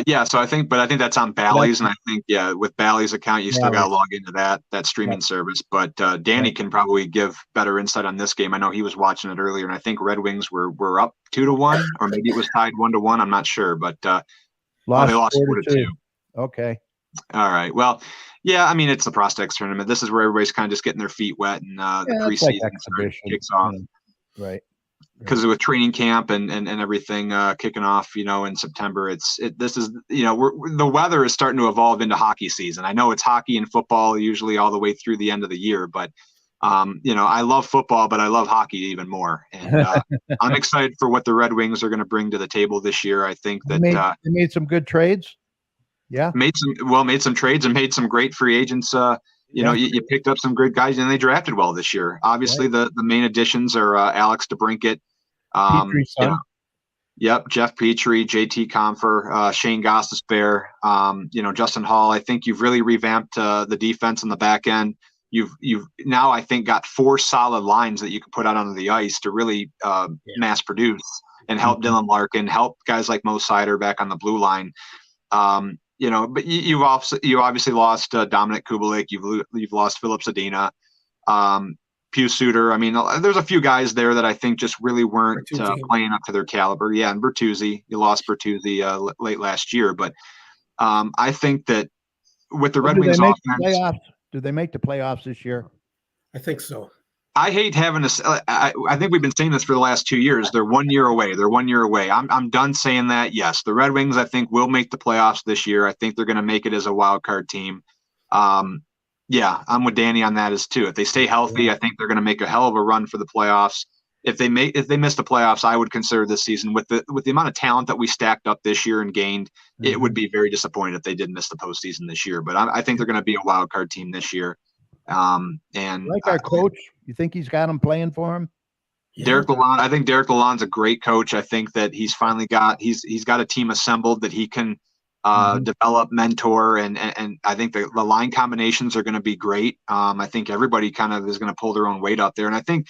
Yeah. So I think that's on Bally's, and I think with Bally's account, you still got to log into that streaming service. But Danny can probably give better insight on this game. I know he was watching it earlier, and I think Red Wings were up 2-1, or maybe it was tied 1-1. I'm not sure, but they lost 4-2. Okay. All right. Well, yeah. I mean, it's the prospects tournament. This is where everybody's kind of just getting their feet wet, and the preseason kicks off. Right. Because with training camp and everything kicking off, in September, the weather is starting to evolve into hockey season. I know it's hockey and football usually all the way through the end of the year, but I love football, but I love hockey even more. And I'm excited for what the Red Wings are going to bring to the table this year. I think that they made some good trades. Yeah, made some trades and made some great free agents. You picked up some good guys, and they drafted well this year. Obviously, the main additions are Alex DeBrincat. Jeff Petrie, JT Compher, Shane Gostisbehere, Justin Hall. I think you've really revamped the defense on the back end. You've now, I think, got 4 solid lines that you can put out onto the ice to really mass produce and help Dylan Larkin, help guys like Mo Sider back on the blue line. But you obviously lost Dominic Kubalik. You've lost Philip Zadina, Pew Suter. I mean, there's a few guys there that I think just really weren't playing up to their caliber. Yeah, and Bertuzzi, you lost Bertuzzi late last year, but I think that with the Red Wings offense, do they make the playoffs this year? I think so. I hate having to. I think we've been saying this for the last 2 years. They're 1 year away. I'm done saying that. Yes, the Red Wings, I think, will make the playoffs this year. I think they're going to make it as a wild card team. Yeah, I'm with Danny on that as too. If they stay healthy, I think they're going to make a hell of a run for the playoffs. If they miss the playoffs, I would consider this season with the amount of talent that we stacked up this year and gained, it would be very disappointing if they did miss the postseason this year. But I think they're going to be a wild card team this year. And like our coach, you think he's got him playing for him? Derek Lalonde. I think Derek Lalonde's a great coach. I think that he's finally got a team assembled that he can develop, mentor, and I think the line combinations are going to be great. I think everybody kind of is going to pull their own weight out there. And I think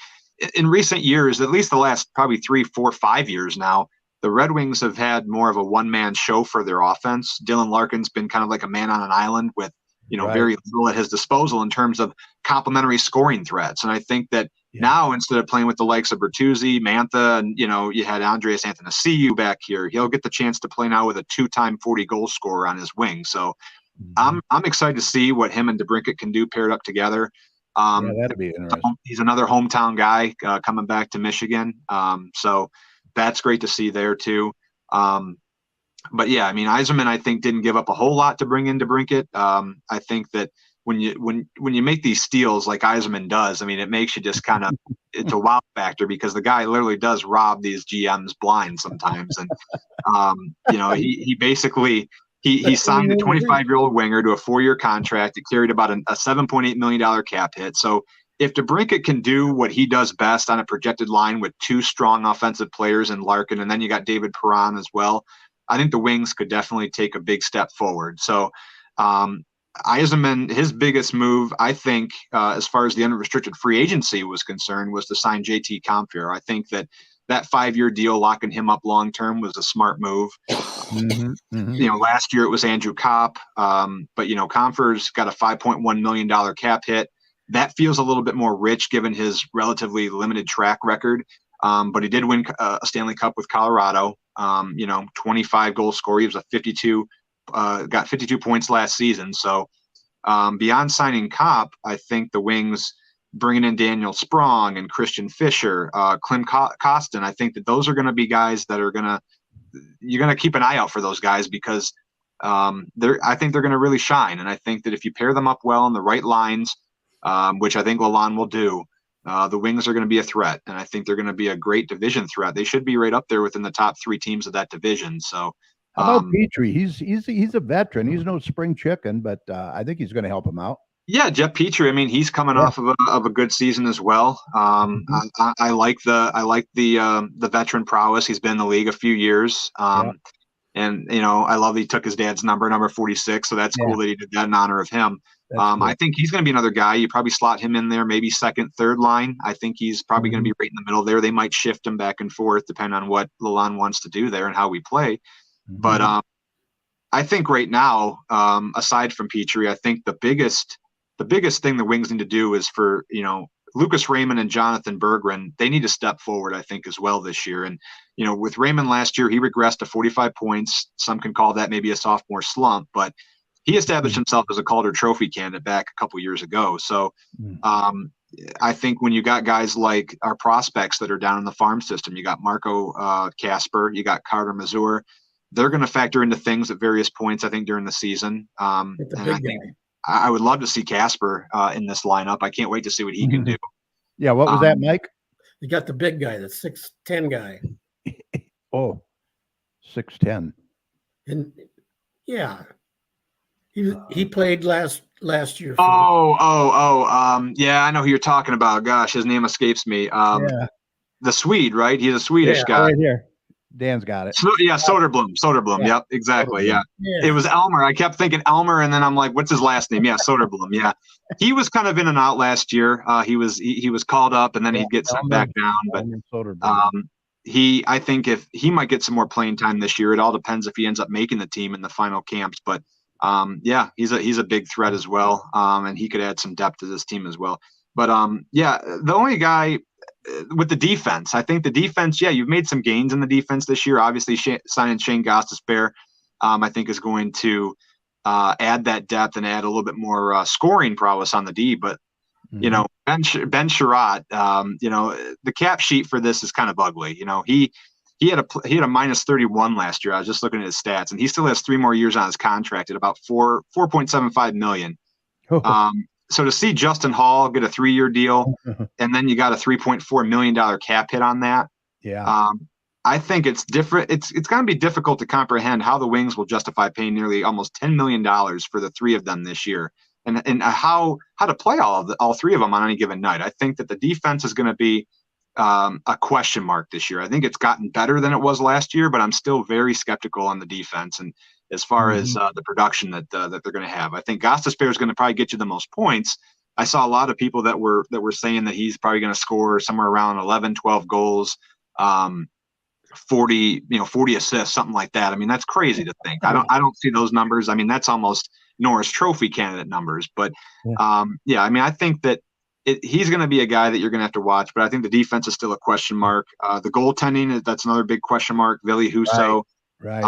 in recent years, at least the last probably 3, 4, 5 years now, the Red Wings have had more of a one-man show for their offense. Dylan Larkin's been kind of like a man on an island with, very little at his disposal in terms of complementary scoring threats. And I think that now, instead of playing with the likes of Bertuzzi, Mantha, and, you had Andreas Athanasiou back here, he'll get the chance to play now with a 2-time 40-goal scorer on his wing. So I'm excited to see what him and DeBrincat can do paired up together. That'd be interesting. He's another hometown guy coming back to Michigan. So that's great to see there too. But yeah, I mean, Yzerman, I think, didn't give up a whole lot to bring in DeBrincat. I think that when you make these steals like Yzerman does, I mean, it makes you just kind of it's a wow factor because the guy literally does rob these GMs blind sometimes. And he basically he signed a 25-year-old winger to a 4-year contract. It carried about a $7.8 million cap hit. So if DeBrincat can do what he does best on a projected line with 2 strong offensive players in Larkin, and then you got David Perron as well, I think the Wings could definitely take a big step forward. So Yzerman, his biggest move, I think, as far as the unrestricted free agency was concerned, was to sign JT Compher. I think that 5-year deal locking him up long-term was a smart move. Last year it was Andrew Kopp, but Compher's got a $5.1 million cap hit. That feels a little bit more rich given his relatively limited track record. But he did win a Stanley Cup with Colorado. 25 goal scorer. He was got 52 points last season. So beyond signing Kopp, I think the Wings bringing in Daniel Sprong and Christian Fischer, Klim Kostin, I think that those are going to be guys that you're going to keep an eye out for those guys because I think they're going to really shine. And I think that if you pair them up well in the right lines, which I think Lalonde will do, the Wings are going to be a threat. And I think they're going to be a great division threat. They should be right up there within the top 3 teams of that division. So how about Petrie? He's a veteran. He's no spring chicken, but I think he's going to help him out. Yeah, Jeff Petrie. I mean, he's coming off of a good season as well. I like the veteran prowess. He's been in the league a few years. And I love that he took his dad's number 46. So that's cool that he did that in honor of him. I think he's going to be another guy. You probably slot him in there, maybe second, third line. I think he's probably going to be right in the middle there. They might shift him back and forth depending on what Lalonde wants to do there and how we play. But I think right now, aside from Petrie, I think the biggest thing the Wings need to do is for, Lucas Raymond and Jonathan Berggren, they need to step forward, I think, as well this year. And, with Raymond last year, he regressed to 45 points. Some can call that maybe a sophomore slump, but he established himself as a Calder Trophy candidate back a couple years ago. So I think when you got guys like our prospects that are down in the farm system, you got Marco Casper, you got Carter Mazur, they're going to factor into things at various points, I think, during the season. I would love to see Casper in this lineup. I can't wait to see what he can do. Yeah, what was that, Mike? You got the big guy, the 6'10" guy. 6'10". And yeah, he played last year. Yeah, I know who you're talking about. Gosh, his name escapes me. The Swede, right? He's a Swedish guy. Right here. Dan's got it. Soderblom. Yeah. Yep, exactly. Yeah. It was Elmer. I kept thinking Elmer, and then I'm like, what's his last name? Yeah, Soderblom. Yeah. He was kind of in and out last year. He was called up, and then he'd get sent back down. But I think if he might get some more playing time this year, it all depends if he ends up making the team in the final camps. But he's a big threat as well, and he could add some depth to this team as well. But the only guy with the defense, I think the defense, you've made some gains in the defense this year. Obviously, signing Shane Gostisbehere, I think is going to add that depth and add a little bit more scoring prowess on the D. But Ben Sherratt, the cap sheet for this is kind of ugly. He had a minus 31 last year. I was just looking at his stats, and he still has 3 more years on his contract at about $4.75 million. So to see Justin Hall get a 3-year deal, and then you got a $3.4 million cap hit on that. Yeah. I think it's different. It's going to be difficult to comprehend how the Wings will justify paying nearly almost $10 million for the 3 of them this year, and how to play all 3 of them on any given night. I think that the defense is going to be a question mark this year. I think it's gotten better than it was last year, but I'm still very skeptical on the defense and as far as the production that they're going to have. I think Gostisbehere is going to probably get you the most points. I saw a lot of people that were saying that he's probably going to score somewhere around 11, 12 goals, 40 assists, something like that. I mean, that's crazy to think. I don't see those numbers. I mean, that's almost Norris Trophy candidate numbers. But I mean, I think that he's going to be a guy that you're going to have to watch. But I think the defense is still a question mark. The goaltending, that's another big question mark. Ville Husso. Right.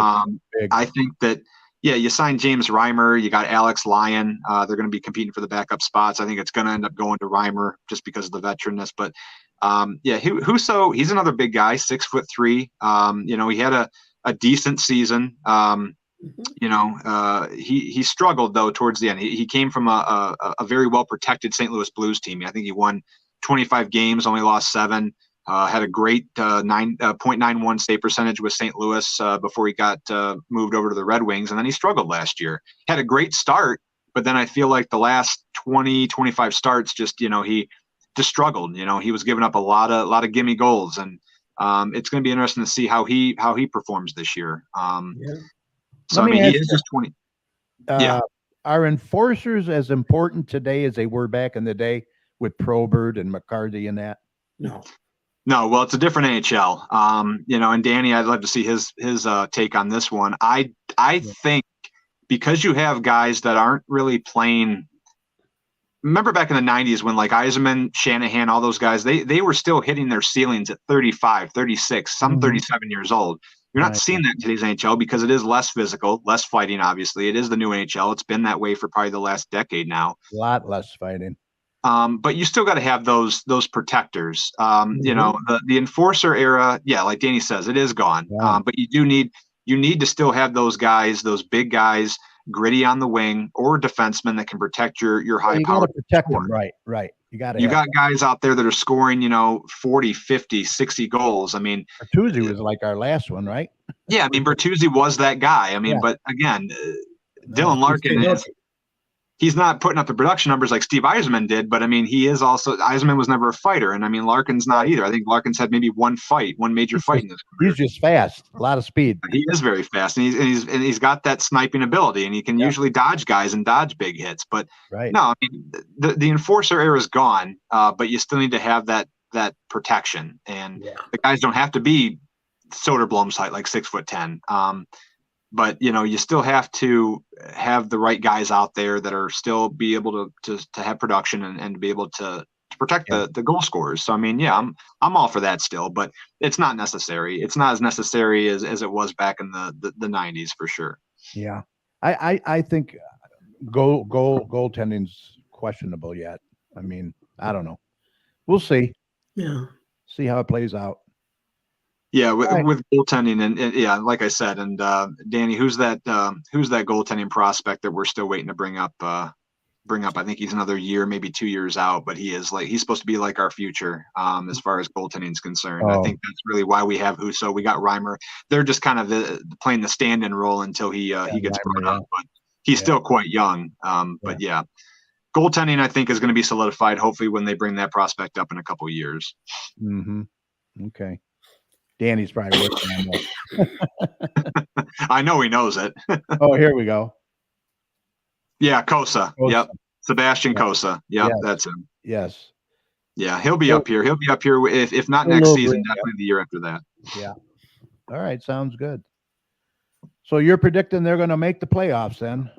I think that, you signed James Reimer, you got Alex Lyon. They're going to be competing for the backup spots. I think it's going to end up going to Reimer just because of the veteranness. But Husso, he's another big guy, 6'3". He had a decent season. He struggled though towards the end. He came from a very well protected St. Louis Blues team. I think he won 25 games, only lost 7. Had a great 9.91 save percentage with St. Louis before he got moved over to the Red Wings, and then he struggled last year. Had a great start, but then I feel like the last 20, 25 starts, he just struggled. He was giving up a lot of gimme goals, and it's going to be interesting to see how he performs this year. So I mean, he is just 20. Are enforcers as important today as they were back in the day with Probert and McCarthy and that? No, well, it's a different NHL. And Danny, I'd love to see his take on this one. I think because you have guys that aren't really playing remember back in the 90s when like Yzerman, Shanahan, all those guys, they were still hitting their ceilings at 35, 36, some 37 years old. You're not seeing that in today's NHL because it is less physical, less fighting, obviously. It is the new NHL. It's been that way for probably the last decade now. A lot less fighting. But you still got to have those protectors. You know, the enforcer era, yeah, like Danny says, it is gone. Yeah. But you need to still have those guys, those big guys, gritty on the wing or defensemen that can protect your high You power. got to protect them, right. You got guys out there that are scoring, 40, 50, 60 goals. I mean, Bertuzzi was like our last one, right? yeah, I mean, Bertuzzi was that guy. I mean, but again, Dylan Larkin he's not putting up the production numbers like Steve Yzerman did, but I mean, he is also, Yzerman was never a fighter. And I mean, Larkin's not either. I think Larkin's had maybe one major fight in his career. He's just fast, a lot of speed. He is very fast, and he's got that sniping ability, and he can usually dodge guys and dodge big hits. But no, I mean, the enforcer era is gone, but you still need to have that protection, and the guys don't have to be Soderblom's height, like 6'10". But you still have to have the right guys out there that are still be able to have production and to be able to protect the goal scorers. So I mean, I'm all for that still, but it's not necessary. It's not as necessary as it was back in the 90s for sure. Yeah, I think goaltending's questionable yet. I mean, I don't know. We'll see. Yeah. See how it plays out. Yeah, with goaltending and yeah, like I said, and Danny, who's that goaltending prospect that we're still waiting to bring up? I think he's another year, maybe 2 years out, but he's supposed to be like our future as far as goaltending is concerned. I think that's really why we have Husso. We got Reimer. They're just kind of playing the stand-in role until he gets brought up, but he's still quite young. But yeah, goaltending I think is going to be solidified hopefully when they bring that prospect up in a couple of years. Okay. Danny's probably working on that. I know he knows it. Oh, here we go. Yeah, Kosa. Yep. Sebastian Kosa. Yep, that's him. Yes. Yeah, he'll be up here. He'll be up here if not next season, definitely the year after that. Yeah. All right, sounds good. So you're predicting they're going to make the playoffs then?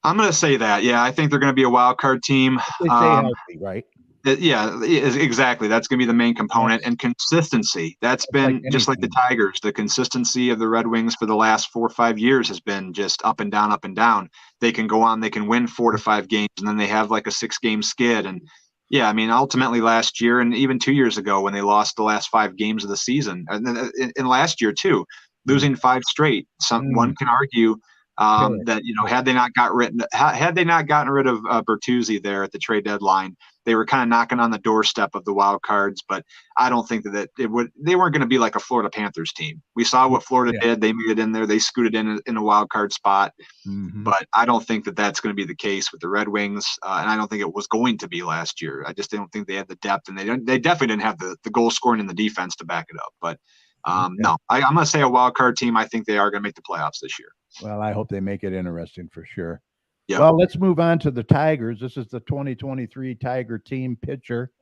I'm going to say that. Yeah, I think they're going to be a wild card team. They stay healthy, right? Yeah, exactly. That's going to be the main component. And consistency. That's been just like the Tigers. The consistency of the Red Wings for the last 4 or 5 years has been just up and down, up and down. They can go on, they can win 4 to 5 games, and then they have like a 6-game skid. And yeah, I mean, ultimately last year and even 2 years ago when they lost the last 5 games of the season, and then in last year too, losing 5 straight. One can argue that had they not gotten rid of Bertuzzi there at the trade deadline, they were kind of knocking on the doorstep of the wild cards. But I don't think that they weren't going to be like a Florida Panthers team. We saw what Florida did; they made it in there, they scooted in a wild card spot. But I don't think that that's going to be the case with the Red Wings, and I don't think it was going to be last year. I just don't think they had the depth, and they definitely didn't have the goal scoring and the defense to back it up. But no, I'm going to say a wild card team. I think they are going to make the playoffs this year. Well, I hope they make it interesting for sure. Yeah. Well, let's move on to the Tigers. This is the 2023 Tiger team pitcher.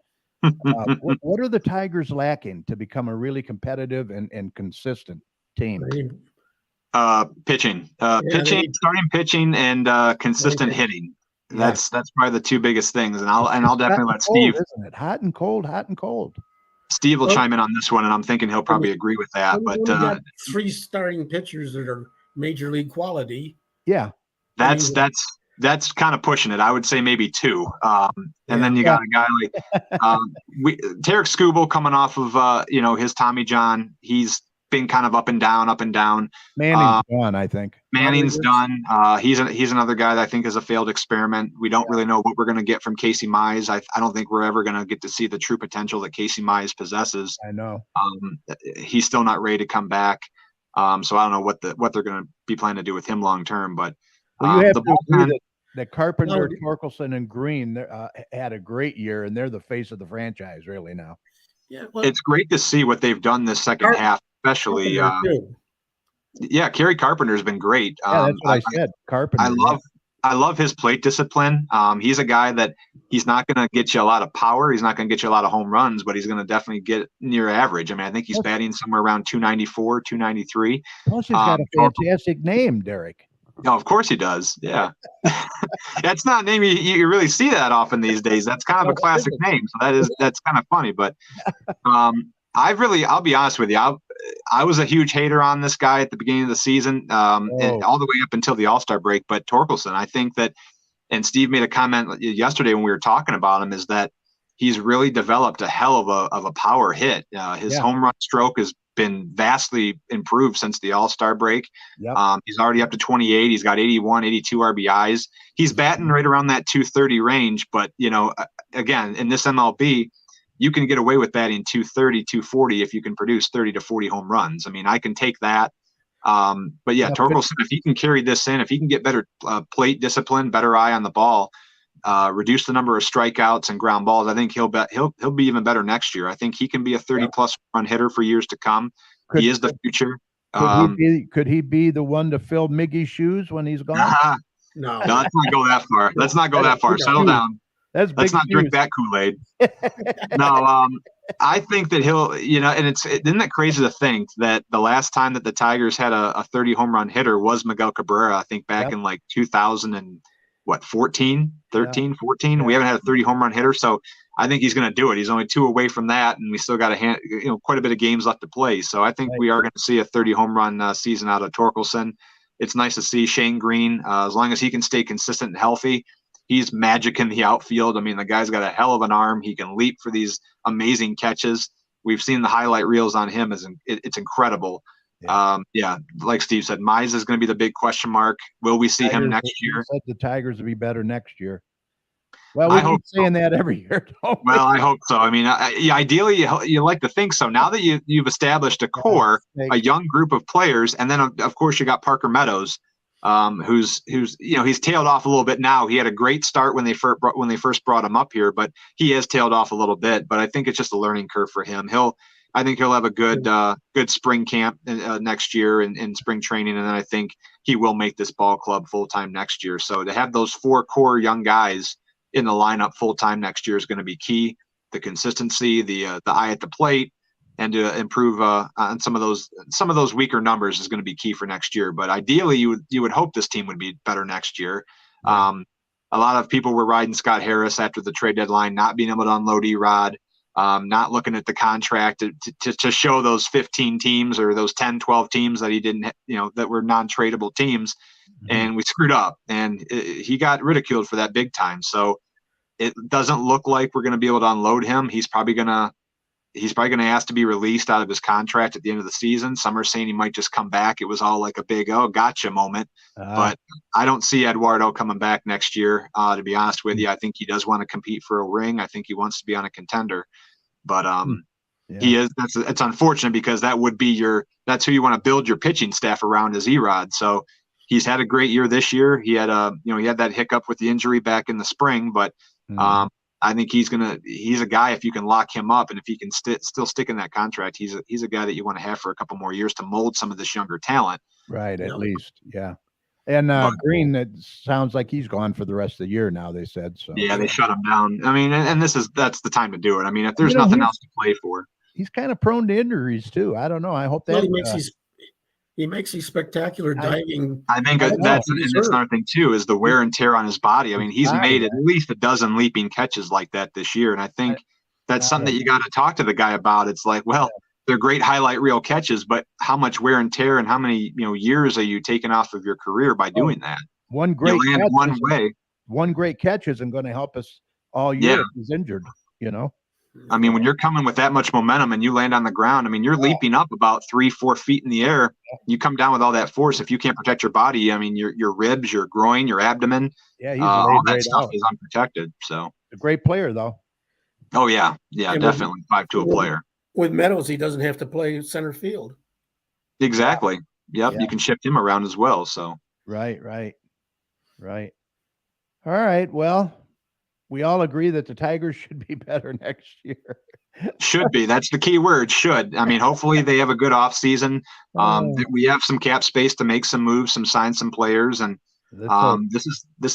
What are the Tigers lacking to become a really competitive and consistent team? Pitching, starting pitching, and consistent hitting. That's probably the 2 biggest things. And I'll definitely let Steve. Isn't it hot and cold? Steve will chime in on this one, and I'm thinking he'll probably agree with that. But got 3 starting pitchers that are major league quality. Yeah, that's kind of pushing it. I would say maybe 2. And then you got a guy like Tarek Skubal coming off of his Tommy John. He's been kind of up and down. Manning's gone, I think. Manning's done. He's another guy that I think is a failed experiment. We don't really know what we're going to get from Casey Mize. I don't think we're ever going to get to see the true potential that Casey Mize possesses. I know. He's still not ready to come back. So I don't know what they're going to be planning to do with him long term. But you have to agree that Carpenter, Torkelson, and Green had a great year, and they're the face of the franchise really now. Yeah, it's great to see what they've done this second half, especially. Kerry Carpenter's been great. Yeah, that's what I said. Carpenter. I love his plate discipline. He's a guy that he's not going to get you a lot of power. He's not going to get you a lot of home runs, but he's going to definitely get near average. I mean, I think he's batting somewhere around 294, 293. Plus, he's got a fantastic name, Derek. No, of course he does. Yeah. That's not a name you really see that often these days. That's kind of a classic name. So that's kind of funny. But I'll be honest with you. I was a huge hater on this guy at the beginning of the season, and all the way up until the All-Star break. But Torkelson, I think that, and Steve made a comment yesterday when we were talking about him, is that he's really developed a hell of a power hit. His home run stroke has been vastly improved since the All-Star break. Yep. He's already up to 28. He's got 81, 82 RBIs. He's batting right around that 230 range. But, again, in this MLB, you can get away with batting 230, 240 if you can produce 30 to 40 home runs. I mean, I can take that. But yeah, Torkelson, if he can carry this in, if he can get better plate discipline, better eye on the ball, reduce the number of strikeouts and ground balls, I think he'll be even better next year. I think he can be a 30-plus run hitter for years to come. He is the future. Could he be the one to fill Miggy's shoes when he's gone? No, let's not go that far. Let's not go that far. Settle down. Let's not drink that Kool-Aid. No, I think that he'll, and isn't it crazy to think that the last time that the Tigers had a 30 home run hitter was Miguel Cabrera, I think back in like 2014, 13, 14. We haven't had a 30 home run hitter. So I think he's going to do it. He's only 2 away from that. And we still got quite a bit of games left to play. So I think we are going to see a 30 home run season out of Torkelson. It's nice to see Shane Green, as long as he can stay consistent and healthy. He's magic in the outfield. I mean, the guy's got a hell of an arm. He can leap for these amazing catches. We've seen the highlight reels on him. It's incredible. Like Steve said, Mize is going to be the big question mark. Will we see him next year? Said the Tigers will be better next year. Well, we keep saying that every year, don't we? Well, I hope so. I mean, ideally, you like to think so. Now that you've established a core, a young group of players, and then, of course, you got Parker Meadows, who's he's tailed off a little bit now. He had a great start when they first brought him up here, but he has tailed off a little bit. But I think it's just a learning curve for him. I think he'll have a good spring camp next year in spring training, and then I think he will make this ball club full time next year. So to have those 4 core young guys in the lineup full time next year is going to be key. The consistency, the eye at the plate, and to improve on some of those weaker numbers is going to be key for next year. But ideally, you would hope this team would be better next year. A lot of people were riding Scott Harris after the trade deadline, not being able to unload Erod, not looking at the contract to show those 15 teams or those 10, 12 teams that he didn't, that were non-tradable teams, and we screwed up. And he got ridiculed for that big time. So it doesn't look like we're going to be able to unload him. He's probably going to ask to be released out of his contract at the end of the season. Some are saying he might just come back. It was all like a big, gotcha moment. But I don't see Eduardo coming back next year, to be honest with you. I think he does want to compete for a ring. I think he wants to be on a contender. But he is. It's unfortunate because that's who you want to build your pitching staff around is Erod. So he's had a great year this year. He had he had that hiccup with the injury back in the spring, but I think he's a guy, if you can lock him up and if he can still stick in that contract, he's a guy that you want to have for a couple more years to mold some of this younger talent. Right. At least. Yeah. And Green, it sounds like he's gone for the rest of the year now, they said. So yeah, they shut him down. I mean, and that's the time to do it. I mean, if there's nothing else to play for. He's kind of prone to injuries too. I don't know. I hope that he makes these spectacular diving. I think that's another thing too, is the wear and tear on his body. I mean, he's made at least a dozen leaping catches like that this year. And I think that's something that you got to talk to the guy about. It's like, well, they're great highlight reel catches, but how much wear and tear and how many years are you taking off of your career by doing that? One great catch isn't going to help us all year if he's injured, I mean, when you're coming with that much momentum and you land on the ground, I mean, you're leaping up about 3-4 feet in the air. You come down with all that force. If you can't protect your body, I mean, your ribs, your groin, your abdomen, all that stuff is unprotected. So a great player, though. Oh yeah, definitely 5-tool player. With Meadows, he doesn't have to play center field. Exactly. Yep. You can shift him around as well. So right. All right. Well, we all agree that the Tigers should be better next year. Should be. That's the key word, should. I mean, hopefully they have a good offseason. We have some cap space to make some moves, sign some players. And this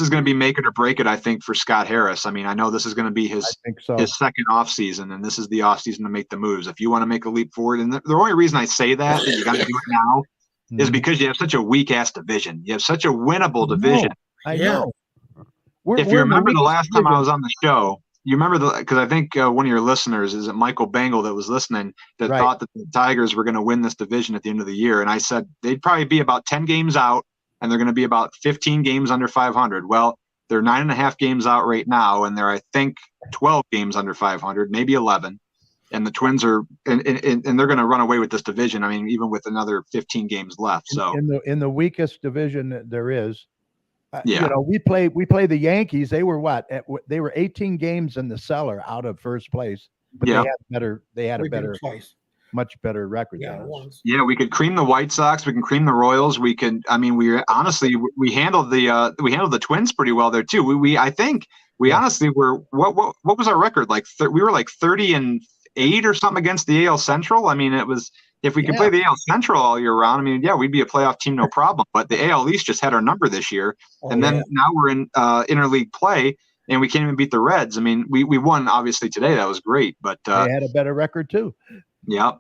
is going to be make it or break it, I think, for Scott Harris. I mean, I know this is going to be his second offseason, and this is the offseason to make the moves. If you want to make a leap forward, and the only reason I say that you got to do it now is because you have such a weak ass division. You have such a winnable division. I Yeah. know. If you remember the weakest last time I division. was on the show, you remember because I think one of your listeners, is it Michael Bangle that was listening, that Right. thought that the Tigers were going to win this division at the end of the year. And I said they'd probably be about 10 games out, and they're going to be about 15 games under 500. Well, they're 9.5 games out right now, and they're, I think, 12 games under 500, maybe 11. And the Twins are, and they're going to run away with this division. I mean, even with another 15 games left. So in the weakest division that there is, yeah. you know, we play the Yankees. They were what? They were 18 games in the cellar out of first place, but Yeah. they had a We beat 'em better, twice. much better record Yeah, than us. once. Yeah, we could cream the White Sox. We can cream the Royals. We can. I mean, we honestly we handled the Twins pretty well there too. I think we Yeah. honestly were. What was our record like? We were like 30-8 or something against the AL Central. I mean, it was, if we could play the AL Central all year round, I mean, yeah, we'd be a playoff team, no problem. But the AL East just had our number this year, and then now we're in interleague play, and we can't even beat the Reds. I mean, we won obviously today. That was great, but They had a better record too, yeah.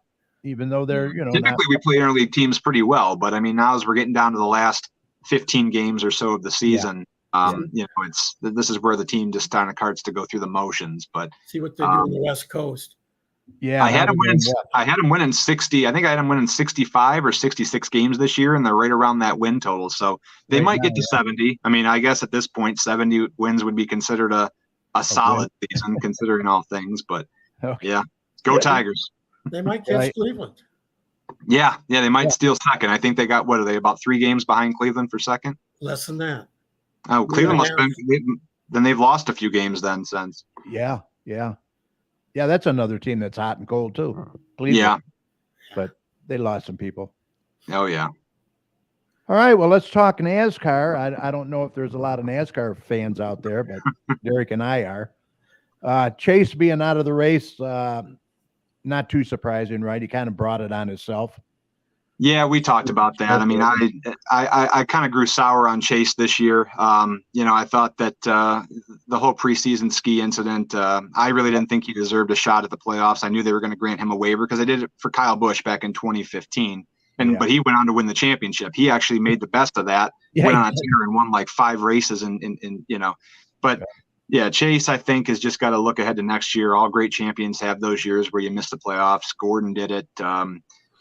even though they're, you know, Typically we play interleague teams pretty well, but I mean, now as we're getting down to the last 15 games or so of the season, you know, this is where the team just kind of carts to go through the motions. But See what they do on the West Coast. yeah, I had them winning. what? I had them winning 60. I think I had them winning 65 or 66 games this year, and they're right around that win total. So they Right might now, get to 70. I mean, I guess at this point, 70 wins would be considered a solid season, considering all things. But Okay. yeah, go Tigers. They might catch Right. Cleveland. Yeah, they might steal second. I think they got, what are they, about 3 games behind Cleveland for second? Less than that. Oh, Cleveland must have been. Then they've lost a few games then since. Yeah. That's another team that's hot and cold too. Cleveland. Yeah. But they lost some people. Oh yeah. All right, well, let's talk NASCAR. I don't know if there's a lot of NASCAR fans out there, but Derek and I are. Chase being out of the race, not too surprising, right? He kind of brought it on himself. Yeah, we talked about that. I mean, I kind of grew sour on Chase this year. You know, I thought that the whole preseason ski incident, I really didn't think he deserved a shot at the playoffs. I knew they were going to grant him a waiver because they did it for Kyle Busch back in 2015. But he went on to win the championship. He actually made the best of that. Went on a tear and won like 5 races and you know. But yeah, Chase, I think, has just got to look ahead to next year. All great champions have those years where you miss the playoffs. Gordon did it.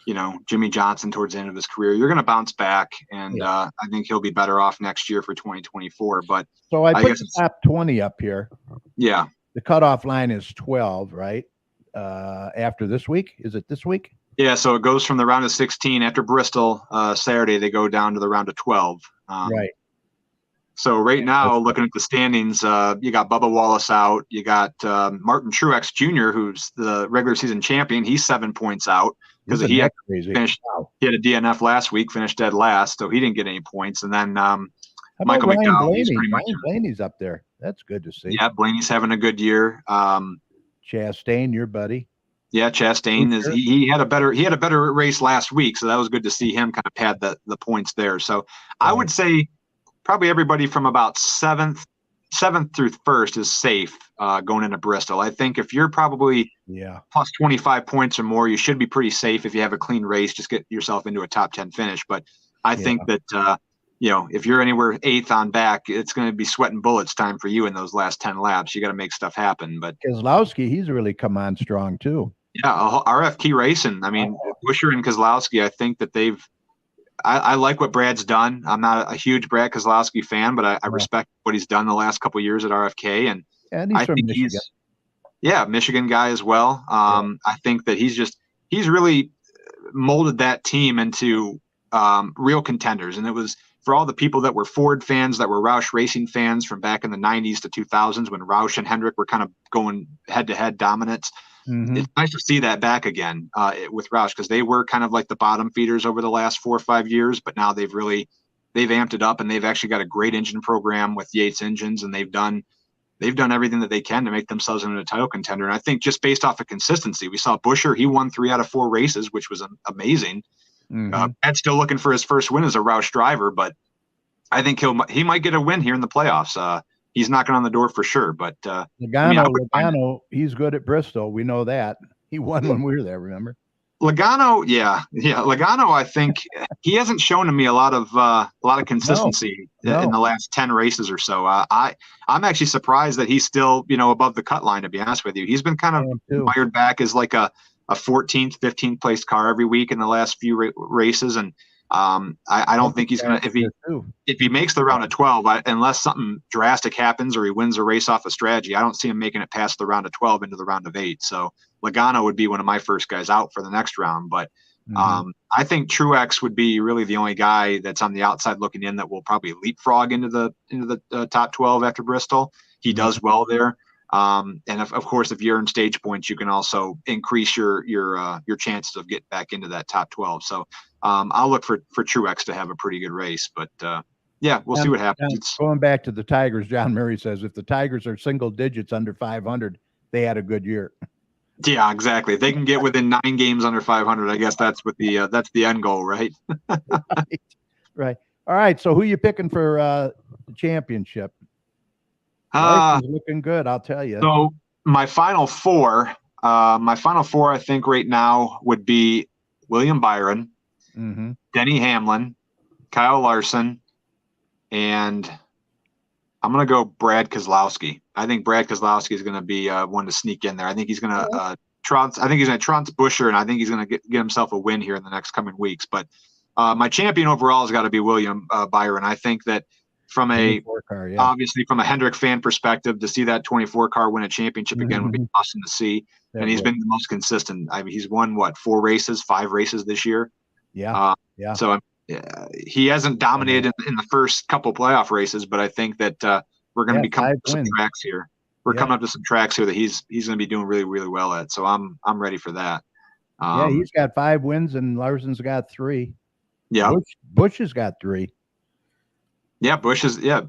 You know, Jimmy Johnson towards the end of his career. You're going to bounce back, and I think he'll be better off next year for 2024. But so I put the top 20 up here. Yeah. The cutoff line is 12, right? After this week, is it this week? Yeah, so it goes from the round of 16 after Bristol Saturday. They go down to the round of 12. Right. So right now, looking at the standings, you got Bubba Wallace out. You got Martin Truex Jr., who's the regular season champion. He's 7 points out because he had finished. Wow. He had a DNF last week, finished dead last, so he didn't get any points. And then Michael McDowell, he's pretty much. Blaney's up there. That's good to see. Yeah, Blaney's having a good year. Chastain, your buddy. Yeah, Chastain is. He had a better race last week, so that was good to see him kind of pad the points there. So I would say probably everybody from about seventh through first is safe going into Bristol. I think if you're probably plus 25 points or more, you should be pretty safe. If you have a clean race, just get yourself into a top 10 finish. But I think that you know, if you're anywhere 8th on back, it's going to be sweating bullets time for you in those last 10 laps. You got to make stuff happen. But Keselowski, he's really come on strong too. Yeah, RFK Racing. I mean, Buescher and Keselowski, I think that they've I like what Brad's done. I'm not a huge Brad Keselowski fan, but I respect what he's done the last couple of years at RFK. And he's from Michigan. Michigan guy as well. I think that he's really molded that team into real contenders. And it was for all the people that were Ford fans, that were Roush Racing fans from back in the 90s to 2000s when Roush and Hendrick were kind of going head-to-head dominance. Mm-hmm. It's nice to see that back again with Roush, because they were kind of like the bottom feeders over the last 4 or 5 years, but now they've amped it up, and they've actually got a great engine program with Yates engines, and they've done everything that they can to make themselves into a title contender. And I think just based off of consistency, we saw Buescher, he won 3 out of 4 races, which was amazing. Mm-hmm. Brad's still looking for his first win as a Roush driver, but I think he might get a win here in the playoffs. He's knocking on the door for sure, but Logano, he's good at Bristol. We know that. He won when we were there, remember? Logano, Logano. I think he hasn't shown to me a lot of consistency in the last 10 races or so. I'm actually surprised that he's still above the cut line. To be honest with you, he's been kind of mired back as like a 14th, 15th place car every week in the last few races, and I don't think he's gonna if he makes the round of 12, unless something drastic happens or he wins a race off a strategy. I don't see him making it past the round of 12 into the round of 8. So Logano would be one of my first guys out for the next round, but I think Truex would be really the only guy that's on the outside looking in that will probably leapfrog into the top 12 after Bristol. He does well there. And of course, if you're in stage points, you can also increase your chances of getting back into that top 12. So I'll look for Truex to have a pretty good race, but we'll see what happens. Going back to the Tigers, John Murray says if the Tigers are single digits under 500, they had a good year. Yeah, exactly. If they can get within 9 games under 500, I guess that's what that's the end goal, right? Right. All right. So who you picking for the championship? Larson's looking good, I'll tell you. So my final four, I think right now would be William Byron, Denny Hamlin, Kyle Larson, and I'm going to go Brad Keselowski. I think Brad Keselowski is going to be one to sneak in there. I think he's going to trounce Buescher, and I think he's going to get himself a win here in the next coming weeks. But my champion overall has got to be William Byron. I think that from obviously from a Hendrick fan perspective, to see that 24 car win a championship again would be awesome to see. And he's been the most consistent. I mean, he's won 5 races this year. Yeah. So he hasn't dominated in the first couple playoff races, but I think that we're going to be coming up to some tracks here. We're coming up to some tracks here that he's going to be doing really, really well at. So I'm ready for that. He's got 5 wins and Larson's got 3. Yeah. Busch has got 3. Yeah, Busch is. Yeah,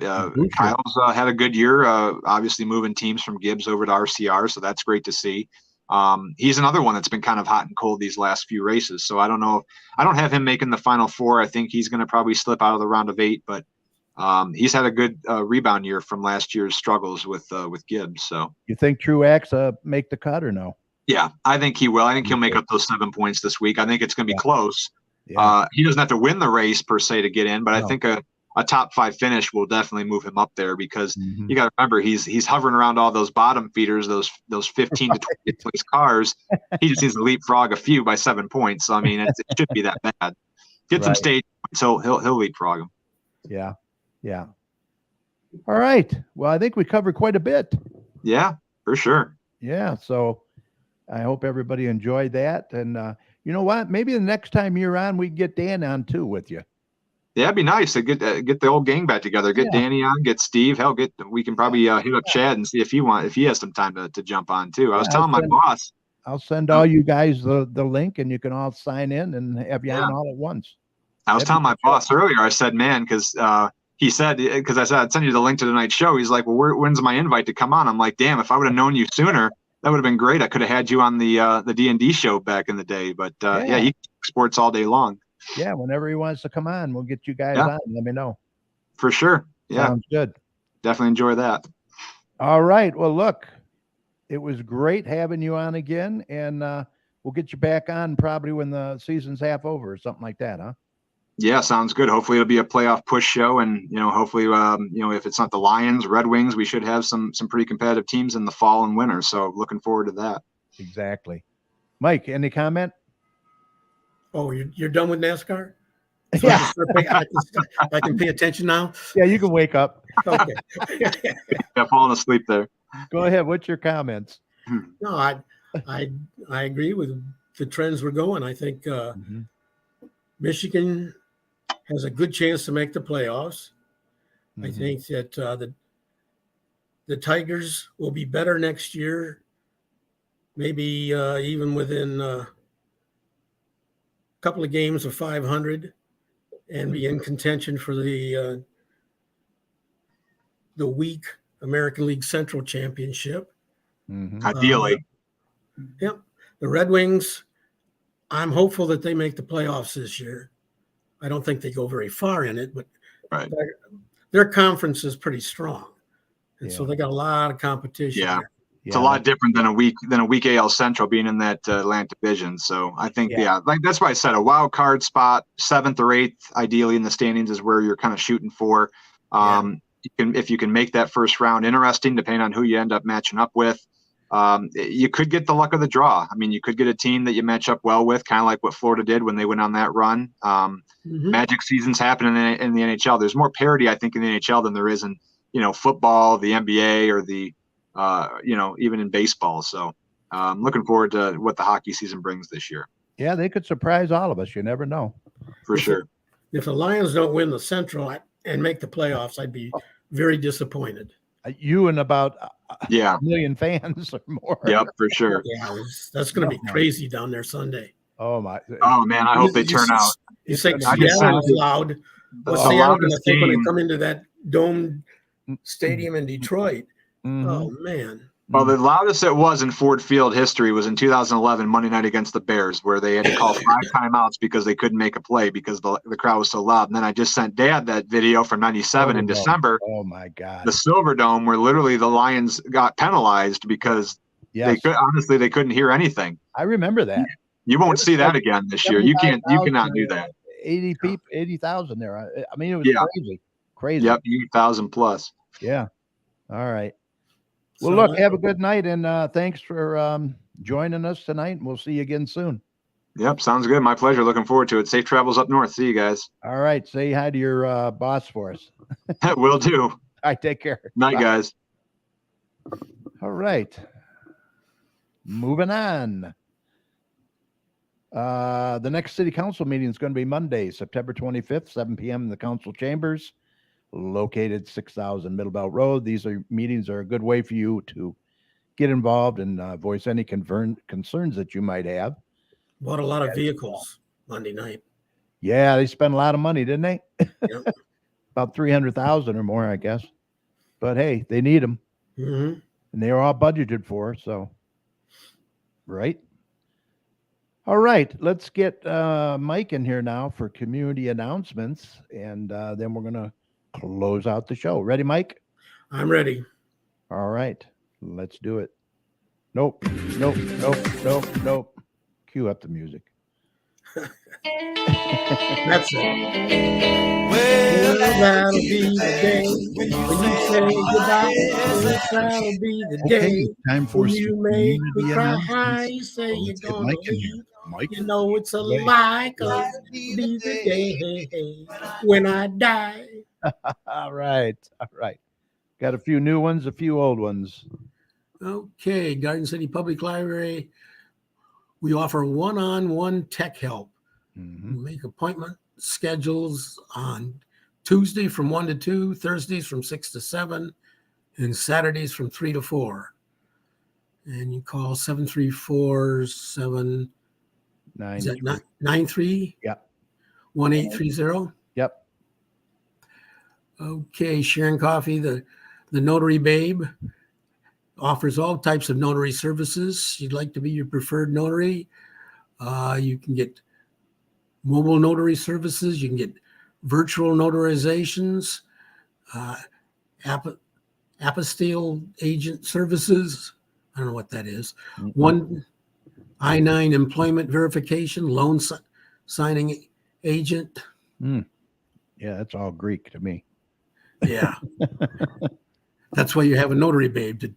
Kyle's had a good year. Obviously, moving teams from Gibbs over to RCR, so that's great to see. He's another one that's been kind of hot and cold these last few races. So I don't know. I don't have him making the final 4. I think he's going to probably slip out of the round of 8. But he's had a good rebound year from last year's struggles with Gibbs. So you think Truex make the cut or no? Yeah, I think he will. I think he'll make up those 7 points this week. I think it's going to be close. Yeah. He doesn't have to win the race per se to get in, but I think a top 5 finish will definitely move him up there because you got to remember he's hovering around all those bottom feeders, those 15 to 20 place cars. He just needs to leapfrog a few by 7 points. So I mean, it shouldn't be that bad. Get some stage points, so he'll leapfrog him. Yeah. All right. Well, I think we covered quite a bit. Yeah, for sure. Yeah. So I hope everybody enjoyed that. And you know what? Maybe the next time you're on, we can get Dan on too with you. Yeah, it'd be nice to get the old gang back together. Get Danny on, get Steve. Hell, we can probably hit up Chad and see if he has some time to jump on too. I was telling my boss. I'll send all you guys the link, and you can all sign in and have you on all at once. I was telling my boss earlier. I said, man, because he said, because I said I'd send you the link to tonight's show. He's like, well, when's my invite to come on? I'm like, damn, if I would have known you sooner, that would have been great. I could have had you on the D&D show back in the day. But he sports all day long. Yeah, whenever he wants to come on, we'll get you guys on. Let me know. For sure. Yeah. Sounds good. Definitely enjoy that. All right. Well, look, it was great having you on again, and we'll get you back on probably when the season's half over or something like that, huh? Yeah, sounds good. Hopefully it'll be a playoff push show, and hopefully if it's not the Lions, Red Wings, we should have some pretty competitive teams in the fall and winter. So looking forward to that. Exactly. Mike, any comment? Oh, you're done with NASCAR? So yeah. I can pay attention now? Yeah, you can wake up. Okay. Yeah, falling asleep there. Go ahead. What's your comments? No, I agree with the trends we're going. I think Michigan has a good chance to make the playoffs. I think that the Tigers will be better next year, maybe even within a couple of games of 500, and be in contention for the weak American League Central Championship. Ideally. Yep. The Red Wings, I'm hopeful that they make the playoffs this year. I don't think they go very far in it, but their conference is pretty strong. And so they got a lot of competition. Yeah. It's a lot different than a weak AL Central being in that Atlantic Division. So I think, like that's why I said a wild card spot, 7th or 8th, ideally in the standings is where you're kind of shooting for. If you can make that first round interesting, depending on who you end up matching up with, you could get the luck of the draw. I mean, you could get a team that you match up well with, kind of like what Florida did when they went on that run. Magic seasons happen in the NHL. There's more parity, I think, in the NHL than there is in, football, the NBA, or the even in baseball. So looking forward to what the hockey season brings this year. Yeah, they could surprise all of us. You never know. For sure. If the Lions don't win the Central and make the playoffs, I'd be very disappointed. You and about a million fans or more. Yep, for sure. Yeah, that's going to be crazy down there Sunday. Oh, my. Oh, man, I hope they turn out. You say Seattle's loud. What's Seattle going to think when they come into that domed stadium in Detroit? Oh, man. Well, the loudest it was in Ford Field history was in 2011 Monday night against the Bears, where they had to call 5 timeouts because they couldn't make a play because the crowd was so loud. And then I just sent Dad that video from '97 in December. Oh my God! The Silver Dome, where literally the Lions got penalized because they couldn't hear anything. I remember that. You won't see that again this year. You cannot do that. 80,000 there. I mean, it was crazy. Yep, 80,000 plus. Yeah. All right. Well, look, have a good night, and thanks for joining us tonight. And we'll see you again soon. Yep, sounds good. My pleasure. Looking forward to it. Safe travels up north. See you guys. All right. Say hi to your boss for us. Will do. All right. Take care. Night, guys. All right. Moving on. The next city council meeting is going to be Monday, September 25th, 7 p.m. in the council chambers, located 6,000 Middlebelt Road. These meetings are a good way for you to get involved and voice any concerns that you might have. Bought a lot of vehicles Monday night. Yeah, they spent a lot of money, didn't they? Yep. About 300,000 or more, I guess. But hey, they need them, and they are all budgeted for. So, right. All right, let's get Mike in here now for community announcements, and then we're going to close out the show. Ready, Mike? I'm ready. All right, let's do it. Nope. Cue up the music. That's it. Well, that'll be the day when you say goodbye. Well, that'll be the day time for when you make me cry. announcements. You say you're Let's get gonna Mike in leave. here. Mike. You know it's a lie, 'cause it'll be the day when I die. All right. Got a few new ones, a few old ones. Okay, Garden City Public Library. We offer one-on-one tech help. Mm-hmm. We make appointment schedules on Tuesday from 1 to 2, Thursdays from 6 to 7, and Saturdays from 3 to 4. And you call 734-7 is that 93? Yep. 1830. Yep. Okay, Sharon Coffee, the Notary Babe, offers all types of notary services. She'd like to be your preferred notary. You can get mobile notary services. You can get virtual notarizations, apostille agent services. I don't know what that is. Mm-hmm. One I-9 employment verification, loan signing agent. Yeah, that's all Greek to me. Yeah. That's why you have a Notary Babe to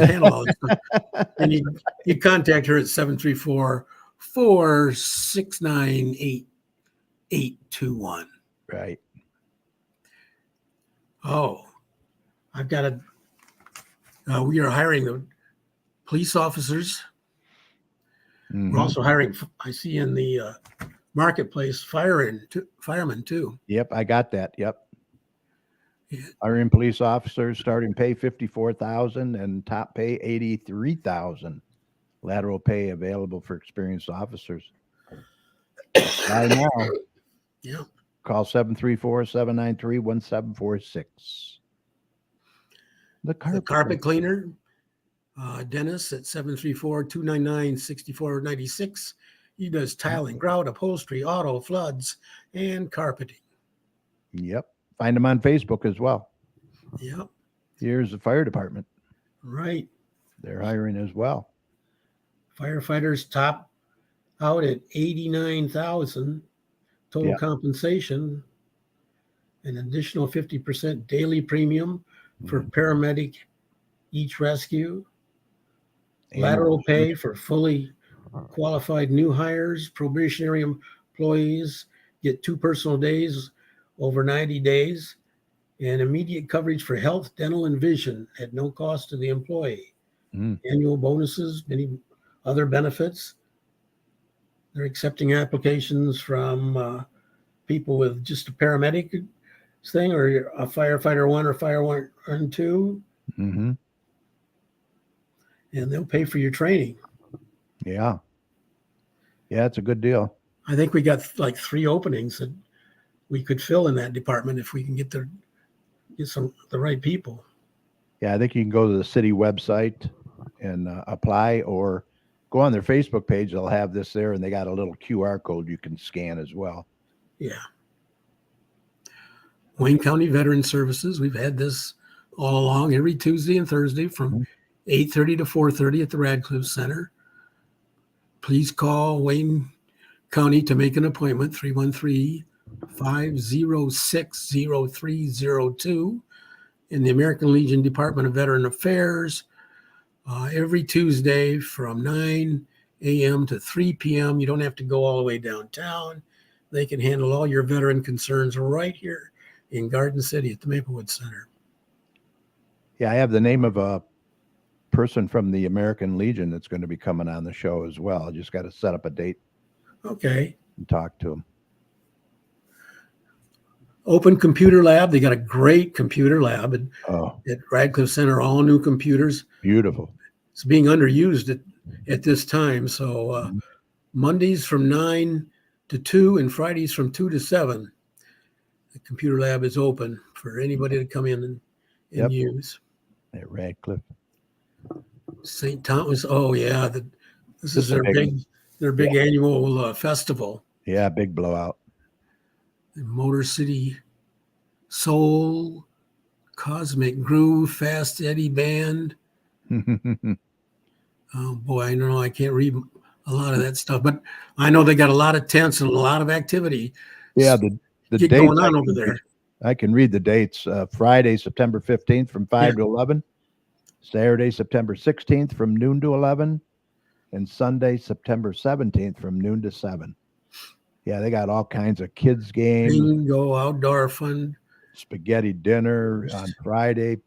handle all this stuff. And you contact her at 734-469-8821. Right. Oh, I've got we are hiring the police officers. Mm-hmm. We're also hiring, I see in the marketplace, firemen too. Yep, I got that. Yep. Yeah. Hiring police officers, starting pay $54,000 and top pay $83,000. Lateral pay available for experienced officers. Right now. Yeah. Call 734-793-1746. The carpet cleaner, Dennis at 734-299-6496. He does tiling, grout, upholstery, auto, floods, and carpeting. Yep. Find them on Facebook as well. Yep. Here's the fire department. Right. They're hiring as well. Firefighters top out at 89,000 total Yeah. compensation, an additional 50% daily premium for paramedic each rescue, lateral Annual- pay for fully qualified new hires, probationary employees get 2 personal days over 90 days, and immediate coverage for health, dental, and vision at no cost to the employee. Annual bonuses, many other benefits. They're accepting applications from people with just a paramedic thing, or a firefighter 1 or firefighter 2, Mm-hmm. and they'll pay for your training. Yeah. Yeah, it's a good deal. I think we got like 3 openings that we could fill in that department if we can get the right people. Yeah, I think you can go to the city website and apply, or go on their Facebook page. They'll have this there, and they got a little QR code you can scan as well. Yeah. Wayne County Veteran Services, we've had this all along, every Tuesday and Thursday from 8:30 to 4:30 at the Radcliffe Center. Please call Wayne County to make an appointment, 313-506-0302 in the American Legion Department of Veteran Affairs, every Tuesday from 9 a.m. to 3 p.m. You don't have to go all the way downtown. They can handle all your veteran concerns right here in Garden City at the Maplewood Center. Yeah, I have the name of a person from the American Legion that's going to be coming on the show as well. I just got to set up a date Okay. and talk to him. Open Computer Lab. They got a great computer lab at Radcliffe Center, all new computers. Beautiful. It's being underused at this time. So Mondays from 9 to 2 and Fridays from 2 to 7. The computer lab is open for anybody to come in and use. At Radcliffe. St. Thomas. Oh yeah, this is their big annual festival. Yeah, big blowout. The Motor City Soul, Cosmic Groove, Fast Eddie Band. Oh boy, I don't know. I can't read a lot of that stuff, but I know they got a lot of tents and a lot of activity. Yeah, the dates going on over there. I can read the dates. Friday, September 15th from 5 to 11. Saturday, September 16th from noon to 11. And Sunday, September 17th from noon to 7. Yeah, they got all kinds of kids games. Bingo, outdoor fun. Spaghetti dinner on Friday,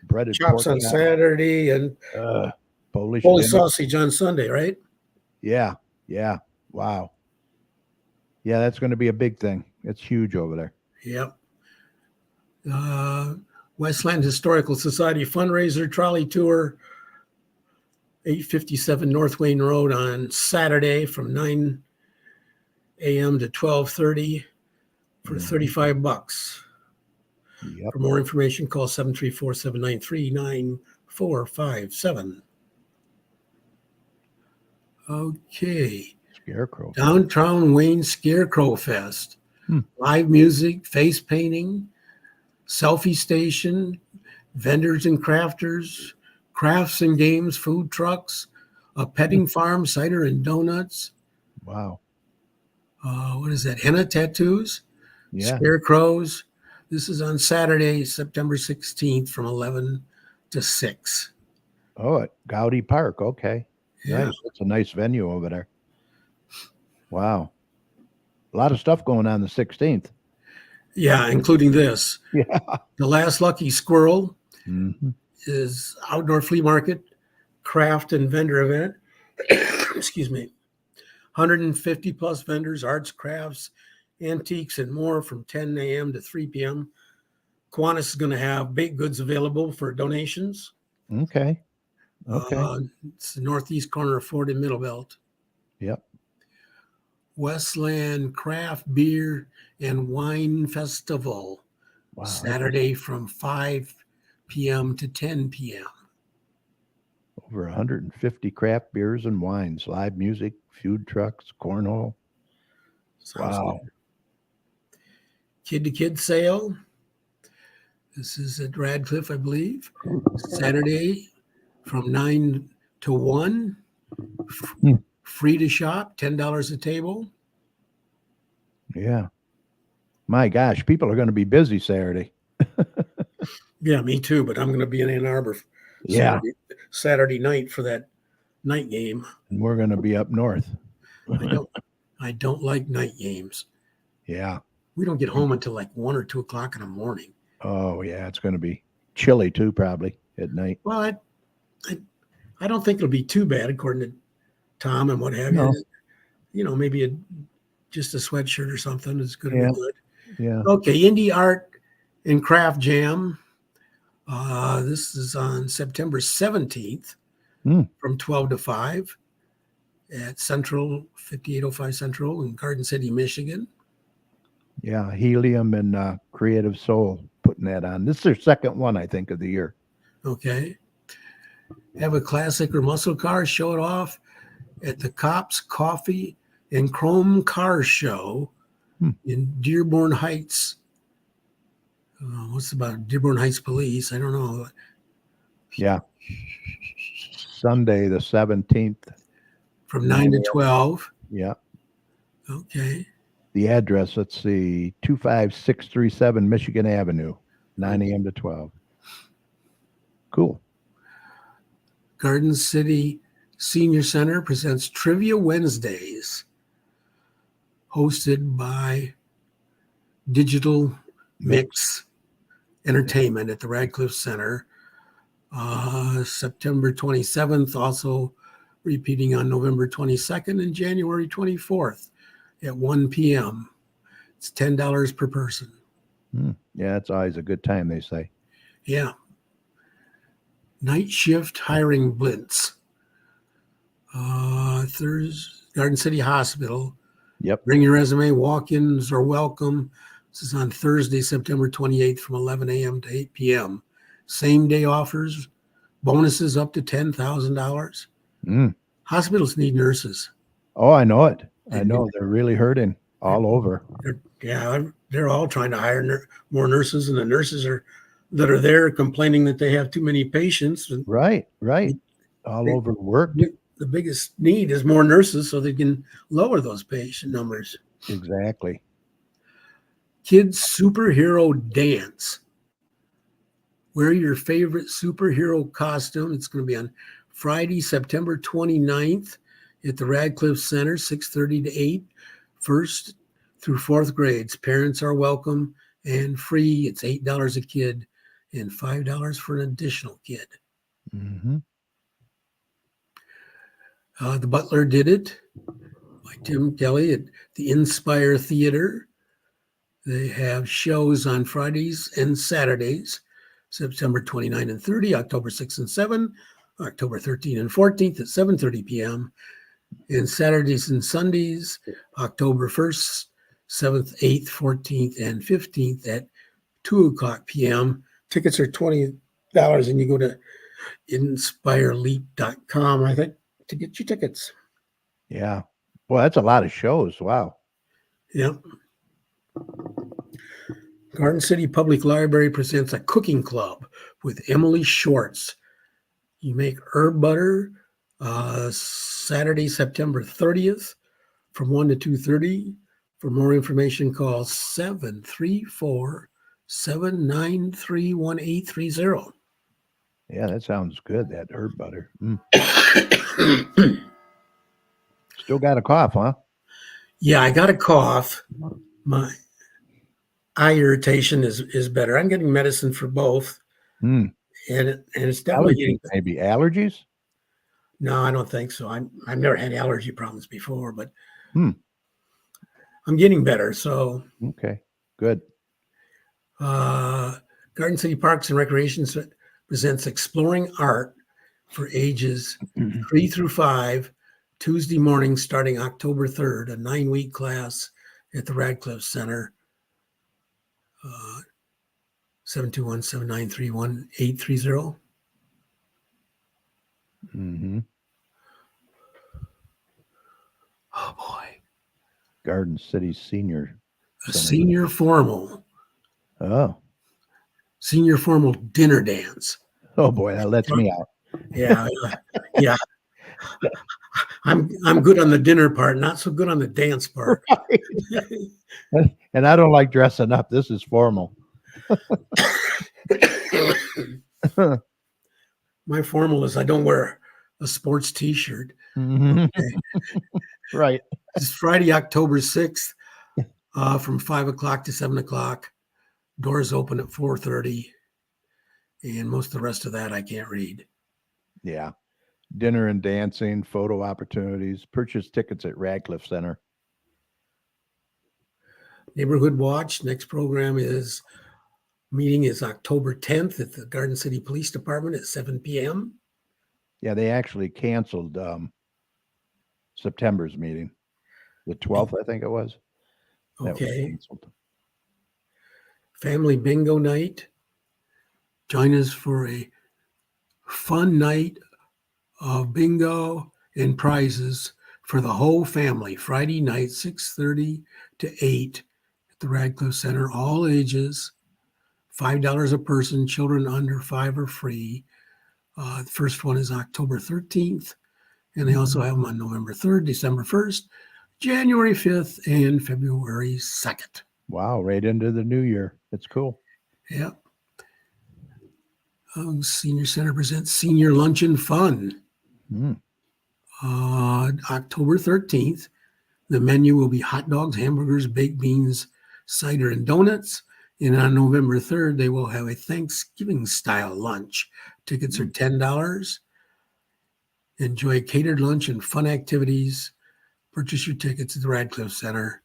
breaded chops pork on Saturday, and Polish sausage on Sunday, right? Yeah. Wow. Yeah, that's going to be a big thing. It's huge over there. Yep. Westland Historical Society fundraiser trolley tour, 857 North Wayne Road on Saturday from 9 a.m. to 12:30 for $35. Yep. For more information, call 734-793-9457. Okay. Scarecrow. Downtown Wayne Scarecrow Fest. Live music, face painting, selfie station, vendors and crafters, crafts and games, food trucks, a petting farm, cider and donuts. Wow. What is that? Henna tattoos, Yeah. scarecrows. This is on Saturday, September 16th from 11 to 6. Oh, at Gowdy Park. Okay. Yeah. Nice. It's a nice venue over there. Wow. A lot of stuff going on the 16th. Yeah, including this. Yeah. The Last Lucky Squirrel Mm-hmm. is outdoor flea market, craft and vendor event. Excuse me. 150 plus vendors, arts, crafts, antiques, and more from 10 a.m. to 3 p.m. Kiwanis is going to have baked goods available for donations. Okay. It's the northeast corner of Ford and Middlebelt. Yep. Westland Craft Beer and Wine Festival, Wow. Saturday from 5 p.m. to 10 p.m. Over 150 craft beers and wines, live music, food trucks, cornhole. Sounds Wow. good. Kid to Kid sale. This is at Radcliffe, I believe. Saturday, from 9 to 1. Hmm. Free to shop, $10 a table. Yeah. My gosh, people are going to be busy Saturday. Yeah, me too, but I'm going to be in Ann Arbor Yeah. Saturday night for that night game. And we're going to be up north. I don't like night games. Yeah. We don't get home until like 1 or 2 o'clock in the morning. Oh, yeah. It's going to be chilly too, probably at night. Well, I don't think it'll be too bad, according to Tom and what have No. you. You know, maybe just a sweatshirt or something is going to Yeah. be good. Yeah. Okay, Indie Art and Craft Jam. This is on September 17th from 12 to 5 at Central, 5805 Central in Garden City, Michigan. Yeah. Helium and Creative Soul putting that on. This is their second one, I think, of the year. Okay. Have a classic or muscle car, show it off at the Cops Coffee and Chrome Car Show in Dearborn Heights. What's about Dearborn Heights Police? I don't know. Yeah. Sunday, the 17th. From 9 to 12. Yeah. Okay. The address, let's see, 25637 Michigan Avenue, 9 a.m. to 12. Cool. Garden City Senior Center presents Trivia Wednesdays, hosted by Digital Mix Entertainment at the Radcliffe Center. September 27th, also repeating on November 22nd and January 24th at 1 p.m. It's $10 per person. Yeah, it's always a good time, they say. Yeah. Night shift hiring blitz. Thursday, Garden City Hospital. Yep. Bring your resume. Walk-ins are welcome. This is on Thursday, September 28th from 11 a.m. to 8 p.m. Same day offers, bonuses up to $10,000. Hospitals need nurses. Oh, I know it. I know they're really hurting all over. They're all trying to hire more nurses, and the nurses that are there complaining that they have too many patients. Right. All overworked. The biggest need is more nurses so they can lower those patient numbers. Exactly. Kids superhero dance. Wear your favorite superhero costume. It's going to be on Friday, September 29th at the Radcliffe Center, 6:30 to 8, first through fourth grades. Parents are welcome and free. It's $8 a kid and $5 for an additional kid. The Butler Did It by Tim Kelly at the Inspire Theater. They have shows on Fridays and Saturdays, September 29 and 30, October 6 and 7, October 13 and 14th at 7:30 p.m., and Saturdays and Sundays, October 1st, 7th, 8th, 14th, and 15th at 2 o'clock p.m. Tickets are $20, and you go to inspireleap.com, I think, to get your tickets. Yeah. Well, that's a lot of shows. Wow. Yep. Garden City Public Library presents a cooking club with Emily Schwartz. You make herb butter Saturday, September 30th from 1 to 2:30. For more information, call 734-793-1830. Yeah, that sounds good, that herb butter. Still got a cough, huh? Yeah, I got a cough. My eye irritation is better. I'm getting medicine for both. And it's definitely allergies, maybe allergies? No, I don't think so. I've never had allergy problems before, but I'm getting better. So okay, good. Garden City Parks and Recreation presents Exploring Art for ages 3 through 5, Tuesday morning starting October 3rd, a 9-week class at the Radcliffe Center. 721-793-1830. Oh boy. Garden City Senior A senior formal. Oh. Senior formal dinner dance. Oh boy, that lets me out. Yeah, yeah. I'm good on the dinner part, not so good on the dance part. And I don't like dressing up. This is formal. My formal is I don't wear a sports T-shirt. Mhm. Right. It's Friday, October 6th, from 5 o'clock to 7 o'clock. Doors open at 4:30, and most of the rest of that I can't read. Yeah. Dinner and dancing, photo opportunities. Purchase tickets at Radcliffe Center. Neighborhood Watch. Next meeting is October 10th at the Garden City Police Department at 7 p.m. Yeah, they actually canceled September's meeting. The 12th, I think it was. That was Okay. canceled. Family Bingo Night. Join us for a fun night of bingo and prizes for the whole family. Friday night, 6:30 to 8 at the Radcliffe Center. All ages, $5 a person. Children under 5 are free. The first one is October 13th, and they also have them on November 3rd, December 1st, January 5th, and February 2nd. Wow, right into the new year. It's cool. Yep. Senior Center presents Senior Luncheon Fun. Mm. October 13th. The menu will be hot dogs, hamburgers, baked beans, cider, and donuts. And on November 3rd, they will have a Thanksgiving-style lunch. Tickets are $10. Enjoy catered lunch and fun activities. Purchase your tickets at the Radcliffe Center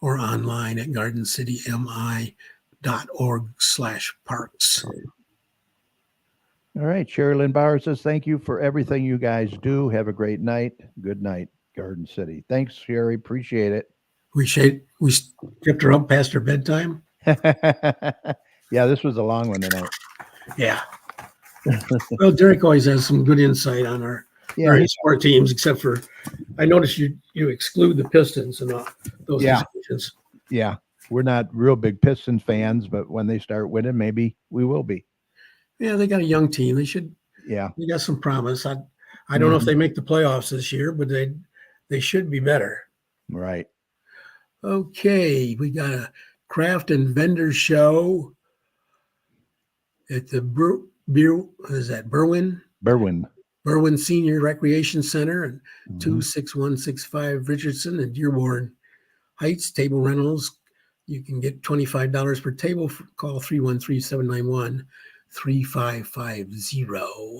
or online at gardencitymi.org/parks. All right. Sherilyn Bauer says, thank you for everything you guys do. Have a great night. Good night, Garden City. Thanks, Sherry. Appreciate it. We kept her up past her bedtime. Yeah, this was a long one tonight. Yeah. Well, Derek always has some good insight on our sport teams, except for I noticed you exclude the Pistons and those discussions. Yeah. We're not real big Pistons fans, but when they start winning, maybe we will be. Yeah, they got a young team. They should. Yeah. They got some promise. I don't know if they make the playoffs this year, but they should be better. Right. Okay, we got a craft and vendor show at the Berwyn Senior Recreation Center and 26165 Richardson and Dearborn Heights. Table rentals. You can get $25 per table. Call 313-791-3550.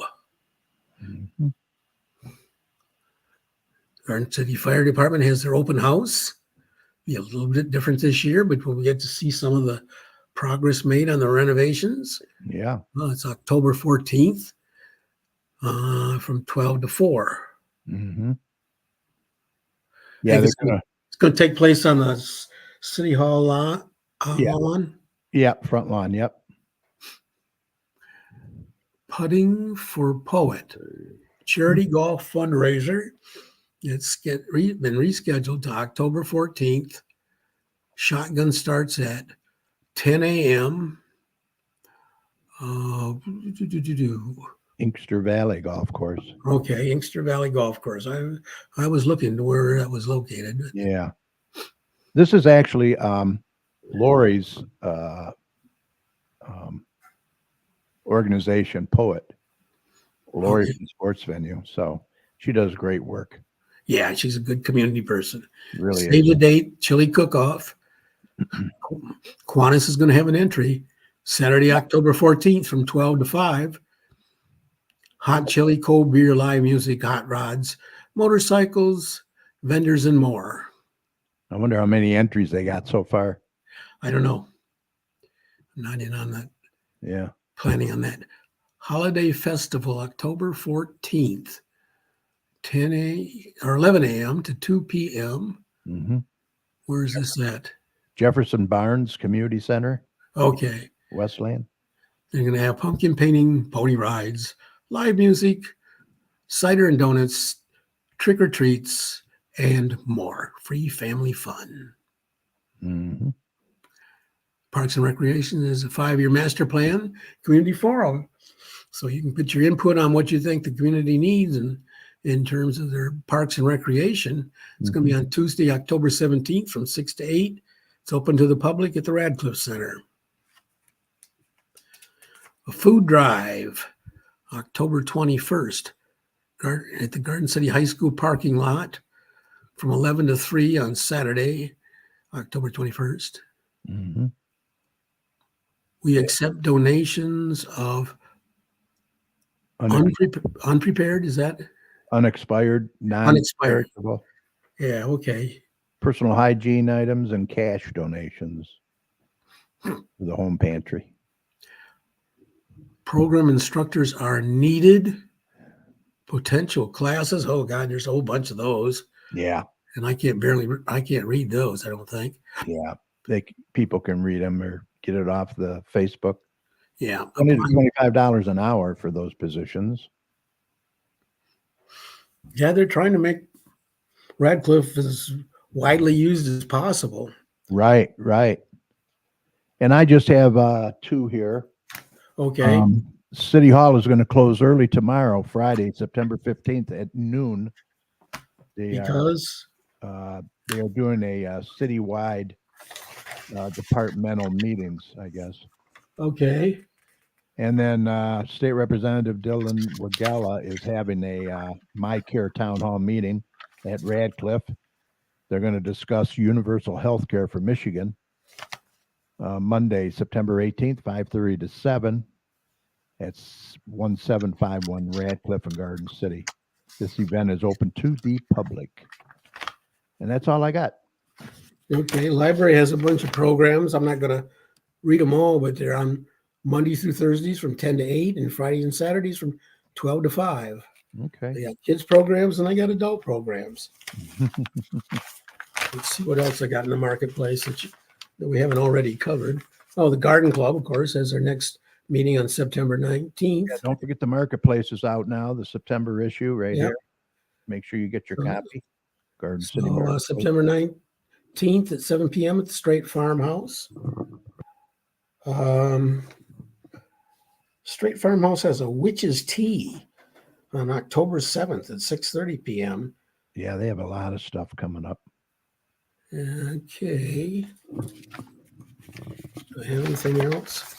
Garden City Fire Department has their open house. Be a little bit different this year, but we'll get to see some of the progress made on the renovations. Yeah. Well, it's October 14th from 12 to 4. Mm-hmm. Yeah, it's going to take place on the City Hall lawn. Yeah, front lawn. Yep. Putting for Poet, charity golf fundraiser. It's been rescheduled to October 14th. Shotgun starts at 10 a.m. Inkster Valley Golf Course. Okay, Inkster Valley Golf Course. I was looking to where that was located. Yeah. This is actually Lori's organization, Poet. Lori's sports venue. So she does great work. Yeah, she's a good community person. Really Save the date, chili cook-off. Kiwanis is going to have an entry Saturday, October 14th from 12 to 5. Hot chili, cold beer, live music, hot rods, motorcycles, vendors, and more. I wonder how many entries they got so far. I don't know. I'm not in on that. Yeah. Planning on that. Holiday Festival, October 14th, 11 a.m. to 2 p.m. Mm-hmm. Where is this at? Jefferson Barnes Community Center. Okay. Westland. They're going to have pumpkin painting, pony rides, live music, cider and donuts, trick-or-treats, and more. Free family fun. Mm-hmm. Parks and Recreation is a 5-year master plan. Community forum So you can put your input on what you think the community needs and in terms of their parks and recreation. It's going to be on Tuesday, October 17th from 6 to 8. It's open to the public at the Radcliffe Center. A food drive, October 21st, at the Garden City High School parking lot from 11 to 3 on Saturday, October 21st. Mm-hmm. We accept donations of unprepared, is that? Unexpired, Unexpired. non-perishable, Yeah, okay. personal hygiene items, and cash donations for the home pantry. Program instructors are needed. Potential classes. Oh God, there's a whole bunch of those. Yeah. And I can't read those, I don't think. Yeah. People can read them or get it off the Facebook. Yeah. Only $25 an hour for those positions. Yeah, they're trying to make Radcliffe as widely used as possible. Right. And I just have 2 here. Okay. City Hall is going to close early tomorrow, Friday, September 15th at noon. Because they are doing a citywide departmental meetings, I guess. Okay. And then State Representative Dylan Wagella is having a My Care Town Hall meeting at Radcliffe. They're going to discuss universal health care for Michigan. Monday, September 18th, 5:30 to 7. That's 1751 Radcliffe and Garden City. This event is open to the public. And that's all I got. Okay. Library has a bunch of programs. I'm not going to read them all, but they're on Monday through Thursdays from 10 to 8 and Fridays and Saturdays from 12 to 5. Okay. They got kids programs and they got adult programs. Let's see what else I got in the marketplace that we haven't already covered. Oh, the Garden Club, of course, has their next meeting on September 19th. Yeah, don't forget the marketplace is out now, the September issue right here. Make sure you get your copy. Garden City Marketplace. September 19th at 7 p.m. at the Straight Farmhouse. Straight Farmhouse has a witch's tea on October 7th at 6:30 p.m. Yeah, they have a lot of stuff coming up. Okay. Do I have anything else?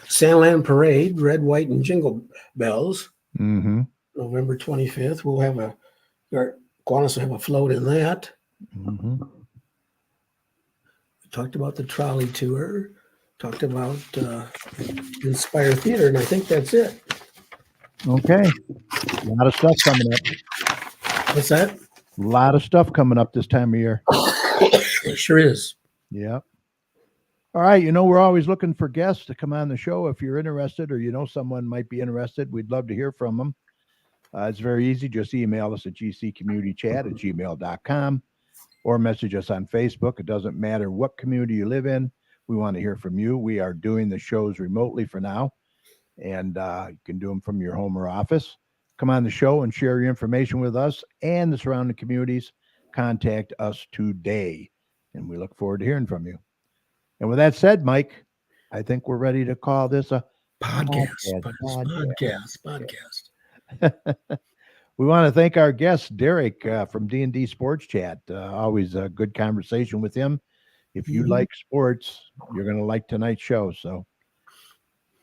Sandland Parade, Red, White, and Jingle Bells. Mm-hmm. November 25th. We'll have Kiwanis will have a float in that. Mm-hmm. We talked about the trolley tour. Talked about Inspire Theater, and I think that's it. Okay. A lot of stuff coming up. What's that? A lot of stuff coming up this time of year. It sure is. Yeah. All right. We're always looking for guests to come on the show. If you're interested or someone might be interested, we'd love to hear from them. It's very easy. Just email us at gccommunitychat@gmail.com or message us on Facebook. It doesn't matter what community you live in. We want to hear from you. We are doing the shows remotely for now, and you can do them from your home or office. Come on the show and share your information with us and the surrounding communities. Contact us today, and we look forward to hearing from you. And with that said, Mike, I think we're ready to call this a podcast. We want to thank our guest, Derek, from D&D Sports Chat. Always a good conversation with him. If you like sports, you're going to like tonight's show. So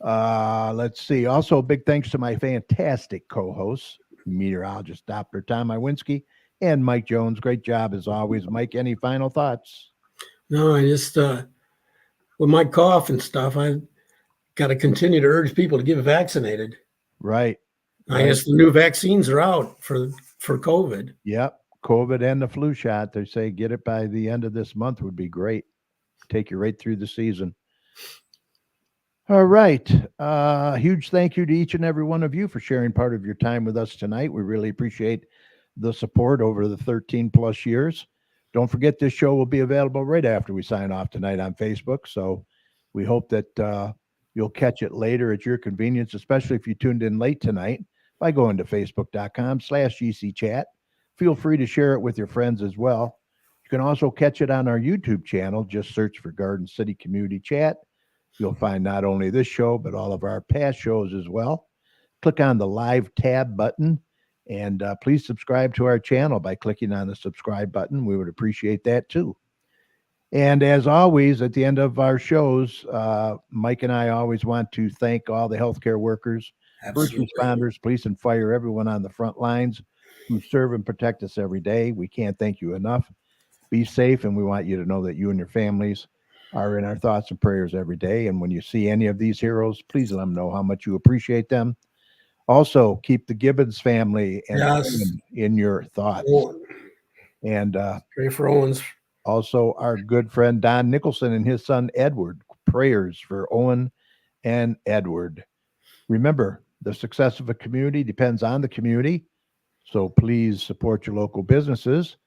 let's see. Also, big thanks to my fantastic co-hosts, meteorologist Dr. Tom Iwinski and Mike Jones. Great job as always. Mike, any final thoughts? No, I just, with my cough and stuff, I got to continue to urge people to get vaccinated. Right. I guess the new vaccines are out for COVID. Yep. COVID and the flu shot. They say get it by the end of this month would be great. Take you right through the season. All right. Huge thank you to each and every one of you for sharing part of your time with us tonight. We really appreciate the support over the 13 plus years. Don't forget this show will be available right after we sign off tonight on Facebook. So we hope that you'll catch it later at your convenience, especially if you tuned in late tonight by going to facebook.com/GCChat. Feel free to share it with your friends as well. You You can also catch it on our YouTube channel. Just search for Garden City Community Chat. You'll find not only this show, but all of our past shows as well. Click on the live tab button, and please subscribe to our channel by clicking on the subscribe button. We would appreciate that too. And as always, at the end of our shows, Mike and I always want to thank all the healthcare workers, first responders, police and fire, everyone on the front lines who serve and protect us every day. We can't thank you enough. Be safe, and we want you to know that you and your families are in our thoughts and prayers every day. And when you see any of these heroes, please let them know how much you appreciate them. Also, keep the Gibbons family and Owen in your thoughts. And pray for Owens. Also, our good friend Don Nicholson and his son Edward. Prayers for Owen and Edward. Remember, the success of a community depends on the community. So please support your local businesses.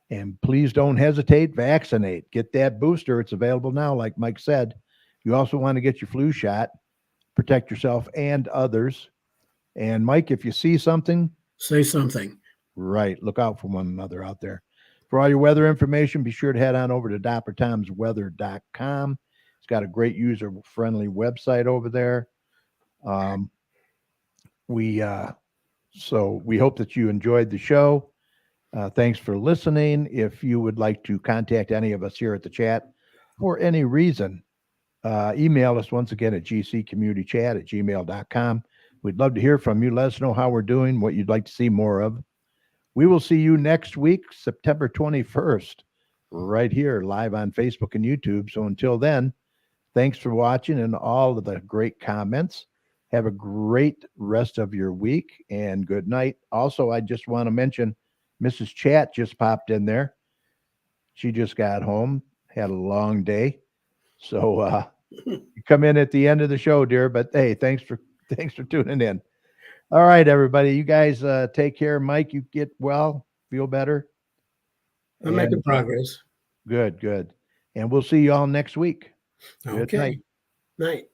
And please don't hesitate, vaccinate. Get that booster. It's available now, like Mike said. You also want to get your flu shot. Protect yourself and others. And Mike, if you see something, say something. Right. Look out for one another out there. For all your weather information, be sure to head on over to doppertomsweather.com. It's got a great user-friendly website over there. So we hope that you enjoyed the show. Thanks for listening. If you would like to contact any of us here at the chat for any reason, email us once again at gccommunitychat@gmail.com. We'd love to hear from you. Let us know how we're doing, what you'd like to see more of. We will see you next week, September 21st, right here live on Facebook and YouTube. So until then, thanks for watching and all of the great comments. Have a great rest of your week and good night. Also, I just want to mention Mrs. Chat just popped in there. She just got home, had a long day. So you come in at the end of the show, dear. But hey, thanks for tuning in. All right, everybody. You guys take care. Mike, you get well, feel better. I'm making progress. Good. And we'll see you all next week. Okay. Night.